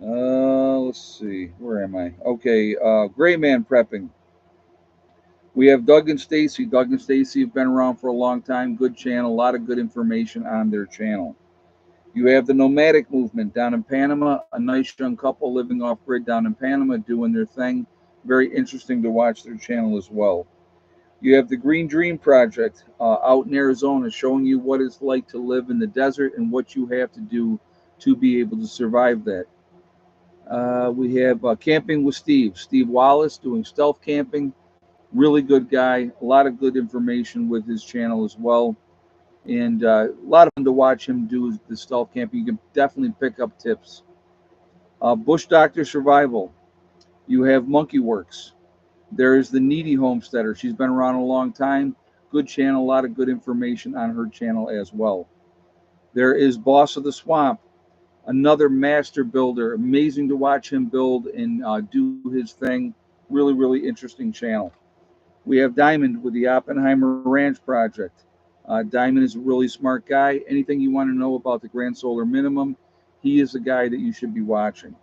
Let's see. Where am I? Okay. Gray Man Prepping. We have Doug and Stacy. Doug and Stacy have been around for a long time. Good channel. A lot of good information on their channel. You have the Nomadic Movement down in Panama. A nice young couple living off grid down in Panama doing their thing. Very interesting to watch their channel as well. You have the Green Dream Project out in Arizona, showing you what it's like to live in the desert and what you have to do to be able to survive that. We have Camping with Steve Wallace, doing stealth camping. Really good guy. A lot of good information with his channel as well. And a lot of fun to watch him do the stealth camping. You can definitely pick up tips. Bush Doctor Survival. You have Monkey Works. There is the Needy Homesteader. She's been around a long time. Good channel, a lot of good information on her channel as well. There is Boss of the Swamp, another master builder. Amazing to watch him build and do his thing. Really, really interesting channel. We have Diamond with the Oppenheimer Ranch Project. Diamond is a really smart guy. Anything you want to know about the Grand Solar Minimum, he is the guy that you should be watching.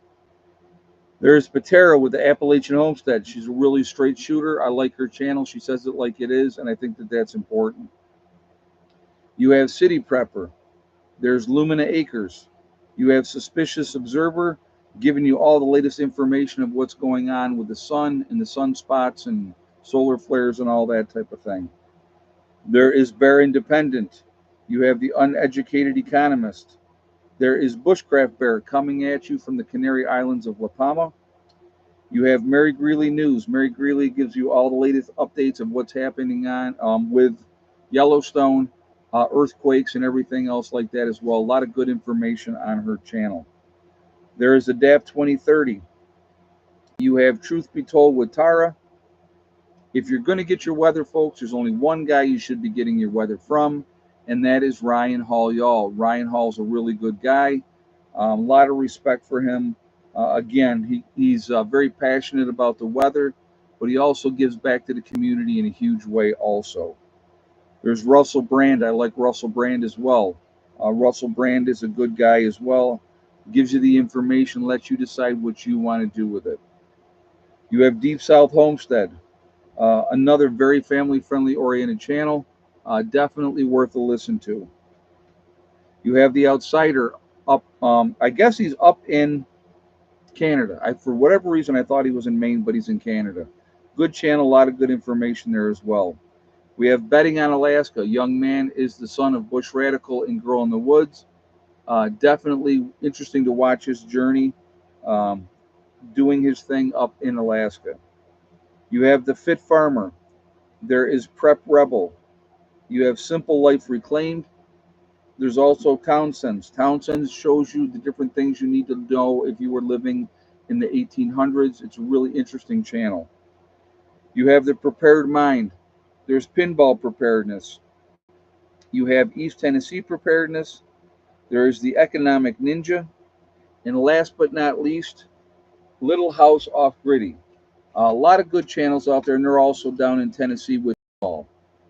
There's Patera with the Appalachian Homestead. She's a really straight shooter. I like her channel. She says it like it is, and I think that that's important. You have City Prepper. There's Lumina Acres. You have Suspicious Observer, giving you all the latest information of what's going on with the sun and the sunspots and solar flares and all that type of thing. There is Bear Independent. You have the Uneducated Economist. There is Bushcraft Bear coming at you from the Canary Islands of La Palma. You have Mary Greeley News. Mary Greeley gives you all the latest updates of what's happening on with Yellowstone, earthquakes, and everything else like that as well. A lot of good information on her channel. There is Adapt 2030. You have Truth Be Told with Tara. If you're going to get your weather, folks, there's only one guy you should be getting your weather from, and that is Ryan Hall Y'all. Ryan Hall's a really good guy. A lot of respect for him. Again, he's very passionate about the weather, but he also gives back to the community in a huge way also. There's Russell Brand. I like Russell Brand as well. Russell Brand is a good guy as well. Gives you the information, lets you decide what you want to do with it. You have Deep South Homestead. Another very family-friendly oriented channel. Definitely worth a listen to. You have The Outsider up. I guess he's up in Canada. For whatever reason, I thought he was in Maine, but he's in Canada. Good channel, a lot of good information there as well. We have Betting on Alaska. Young man is the son of Bush Radical and Girl in the Woods. Definitely interesting to watch his journey, doing his thing up in Alaska. You have The Fit Farmer. There is Prep Rebel. You have Simple Life Reclaimed. There's also Townsend's. Townsend's shows you the different things you need to know if you were living in the 1800s. It's a really interesting channel. You have The Prepared Mind. There's Pinball Preparedness. You have East Tennessee Preparedness. There is The Economic Ninja. And last but not least, Little House Off Griddy. A lot of good channels out there, and they're also down in Tennessee with all.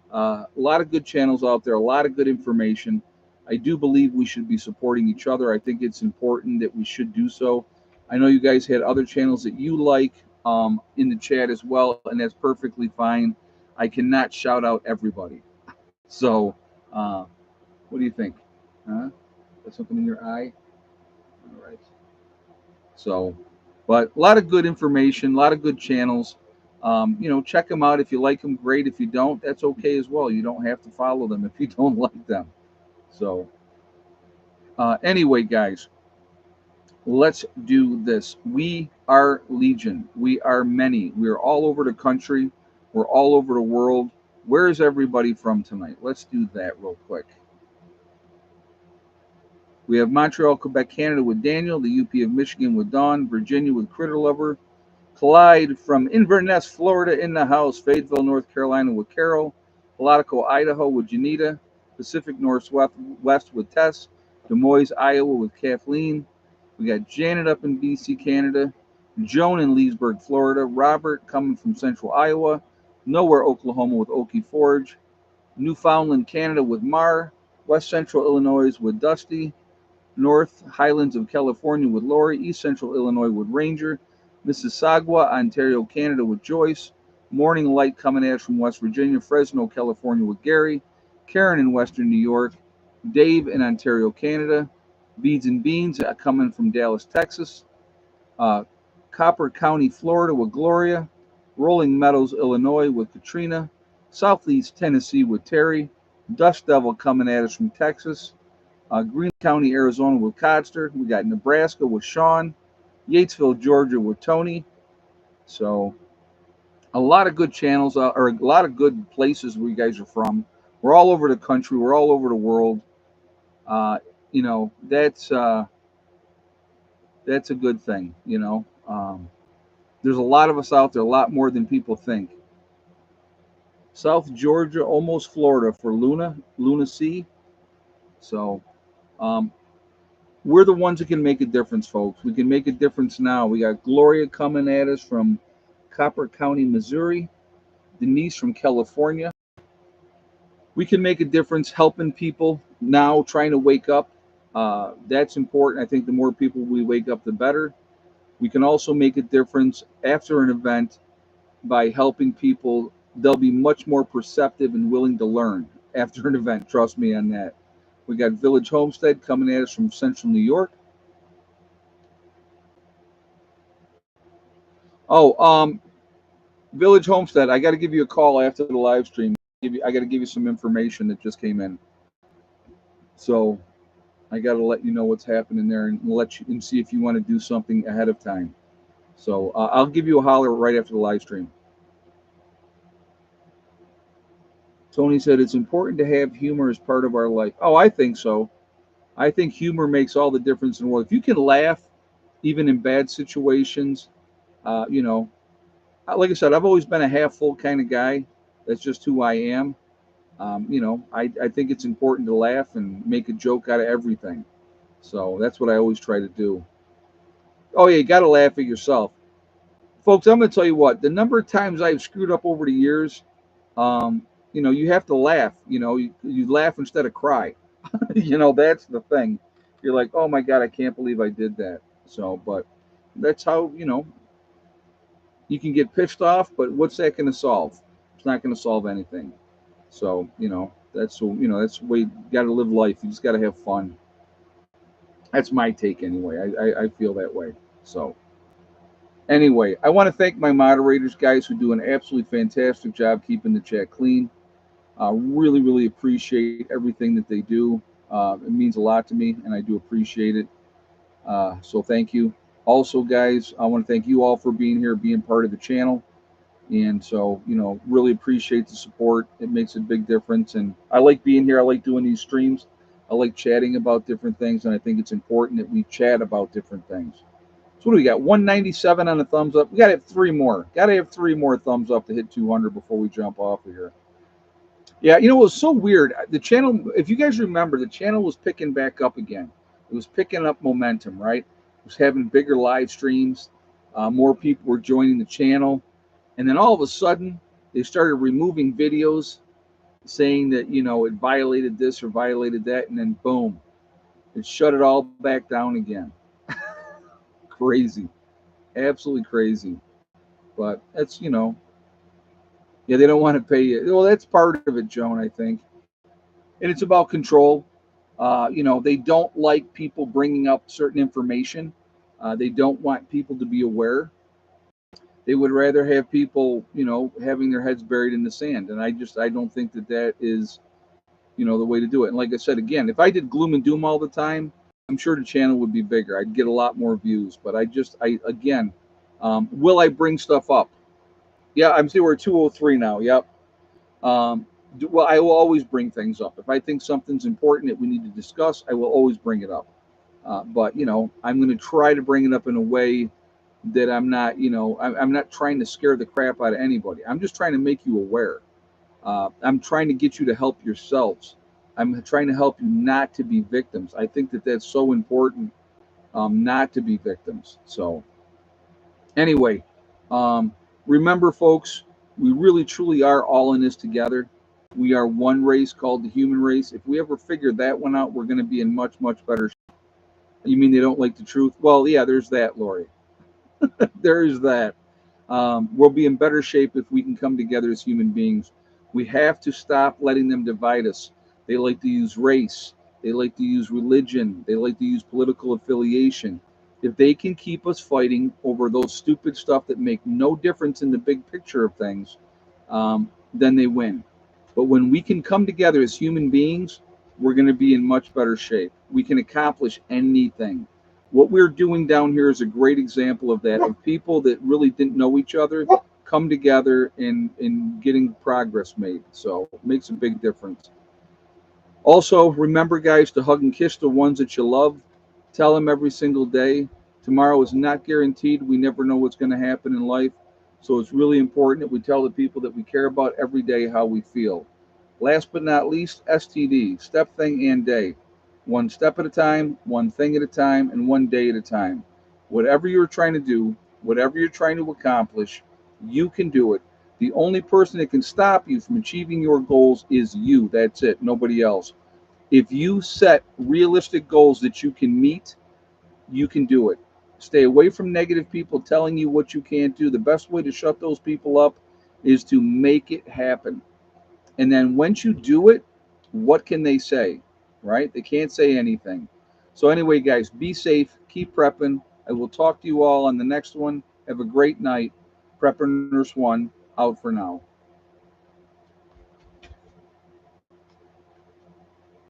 A lot of good channels out there, a lot of good information. I do believe we should be supporting each other. I think it's important that we should do so. I know you guys had other channels that you like in the chat as well, and that's perfectly fine. I cannot shout out everybody. So What do you think? Huh? Got something in your eye? All right. So, but a lot of good information, a lot of good channels. Check them out. If you like them, great. If you don't, that's okay as well. You don't have to follow them if you don't like them. So, anyway, guys, let's do this. We are Legion. We are many. We are all over the country. We're all over the world. Where is everybody from tonight? Let's do that real quick. We have Montreal, Quebec, Canada with Daniel, the UP of Michigan with Dawn, Virginia with Critter Lover, Clyde from Inverness, Florida in the house, Fayetteville, North Carolina with Carol, Palaco, Idaho with Janita, Pacific Northwest with Tess, Des Moines, Iowa with Kathleen. We got Janet up in BC, Canada, Joan in Leesburg, Florida, Robert coming from Central Iowa, Nowhere, Oklahoma with Okie Forge, Newfoundland, Canada with Mar, West Central Illinois with Dusty, North Highlands of California with Lori, East Central Illinois with Ranger, Mississauga, Ontario, Canada with Joyce, Morning Light coming at us from West Virginia, Fresno, California with Gary, Karen in Western New York, Dave in Ontario, Canada, Beads and Beans coming from Dallas, Texas, uh, Copper County, Florida with Gloria, Rolling Meadows, Illinois with Katrina, Southeast Tennessee with Terry, Dust Devil coming at us from Texas, Greene County, Arizona with Codster. We got Nebraska with Sean, Yatesville, Georgia with Tony. So a lot of good channels, or a lot of good places where you guys are from. We're all over the country. We're all over the world. Uh, that's a good thing. There's a lot of us out there, a lot more than people think. South Georgia, almost Florida for Luna C. So um, we're the ones that can make a difference, folks. We can make a difference now. We got Gloria coming at us from Copper County, Missouri, Denise from California. We can make a difference helping people now, trying to wake up. That's important. I think the more people we wake up, the better. We can also make a difference after an event by helping people. They'll be much more perceptive and willing to learn after an event. Trust me on that. We got Village Homestead coming at us from Central New York. Oh, Village Homestead, I got to give you a call after the live stream. I got to give you some information that just came in. So I got to let you know what's happening there and let you and see if you want to do something ahead of time. So I'll give you a holler right after the live stream. Tony said it's important to have humor as part of our life. Oh, I think so. I think humor makes all the difference in the world. If you can laugh, even in bad situations, uh, you know, like I said, I've always been a half full kind of guy. That's just who I am. I think it's important to laugh and make a joke out of everything. So that's what I always try to do. Oh, yeah, you got to laugh at yourself. Folks, I'm going to tell you what, the number of times I've screwed up over the years, you have to laugh. You laugh instead of cry. That's the thing. You're like, oh my God, I can't believe I did that. So, but that's how, you can get pissed off, but what's that going to solve? It's not going to solve anything. So, that's the way you got to live life. You just got to have fun. That's my take anyway. I feel that way. So, anyway, I want to thank my moderators, guys, who do an absolutely fantastic job keeping the chat clean. Really, really appreciate everything that they do. It means a lot to me, and I do appreciate it. So, thank you. Also, guys, I want to thank you all for being here, being part of the channel. And so, really appreciate the support. It makes a big difference. And I like being here. I like doing these streams. I like chatting about different things. And I think it's important that we chat about different things. So what do we got? 197 on the thumbs up. We got to have three more. Got to have three more thumbs up to hit 200 before we jump off of here. Yeah, it was so weird. The channel, if you guys remember, the channel was picking back up again. It was picking up momentum, right? It was having bigger live streams. More people were joining the channel. And then all of a sudden, they started removing videos saying that, it violated this or violated that. And then boom, it shut it all back down again. Crazy. Absolutely crazy. But that's, yeah, they don't want to pay you. Well, that's part of it, Joan, I think. and it's about control. They don't like people bringing up certain information. They don't want people to be aware. They would rather have people, having their heads buried in the sand. And I don't think that that is, the way to do it. And like I said, again, if I did gloom and doom all the time, I'm sure the channel would be bigger. I'd get a lot more views. But again, will I bring stuff up? Yeah, I'm still we're at 203 now. Yep. Well, I will always bring things up. If I think something's important that we need to discuss, I will always bring it up. But I'm going to try to bring it up in a way that I'm not, I'm not trying to scare the crap out of anybody. I'm just trying to make you aware. I'm trying to get you to help yourselves. I'm trying to help you not to be victims. I think that that's so important, not to be victims. So anyway, um, remember, folks, we really truly are all in this together. We are one race called the human race. If we ever figure that one out, we're going to be in much, much better shape. You mean they don't like the truth? Well, yeah, there's that, Lori. There is that. We'll be in better shape if we can come together as human beings. We have to stop letting them divide us. They like to use race. They like to use religion. They like to use political affiliation. If they can keep us fighting over those stupid stuff that make no difference in the big picture of things, then they win. But when we can come together as human beings, we're going to be in much better shape. We can accomplish anything. What we're doing down here is a great example of that, of people that really didn't know each other come together in getting progress made. So it makes a big difference. Also, remember, guys, to hug and kiss the ones that you love. Tell them every single day. Tomorrow is not guaranteed. We never know what's going to happen in life. So it's really important that we tell the people that we care about every day how we feel. Last but not least, STD, step, thing, and day. One step at a time, one thing at a time, and one day at a time. Whatever you're trying to do, whatever you're trying to accomplish, you can do it. The only person that can stop you from achieving your goals is you. That's it, nobody else. If you set realistic goals that you can meet, you can do it. Stay away from negative people telling you what you can't do. The best way to shut those people up is to make it happen. And then once you do it, what can they say? Right? They can't say anything. So, anyway, guys, be safe. Keep prepping. I will talk to you all on the next one. Have a great night. Prepper Nurse 1 out for now.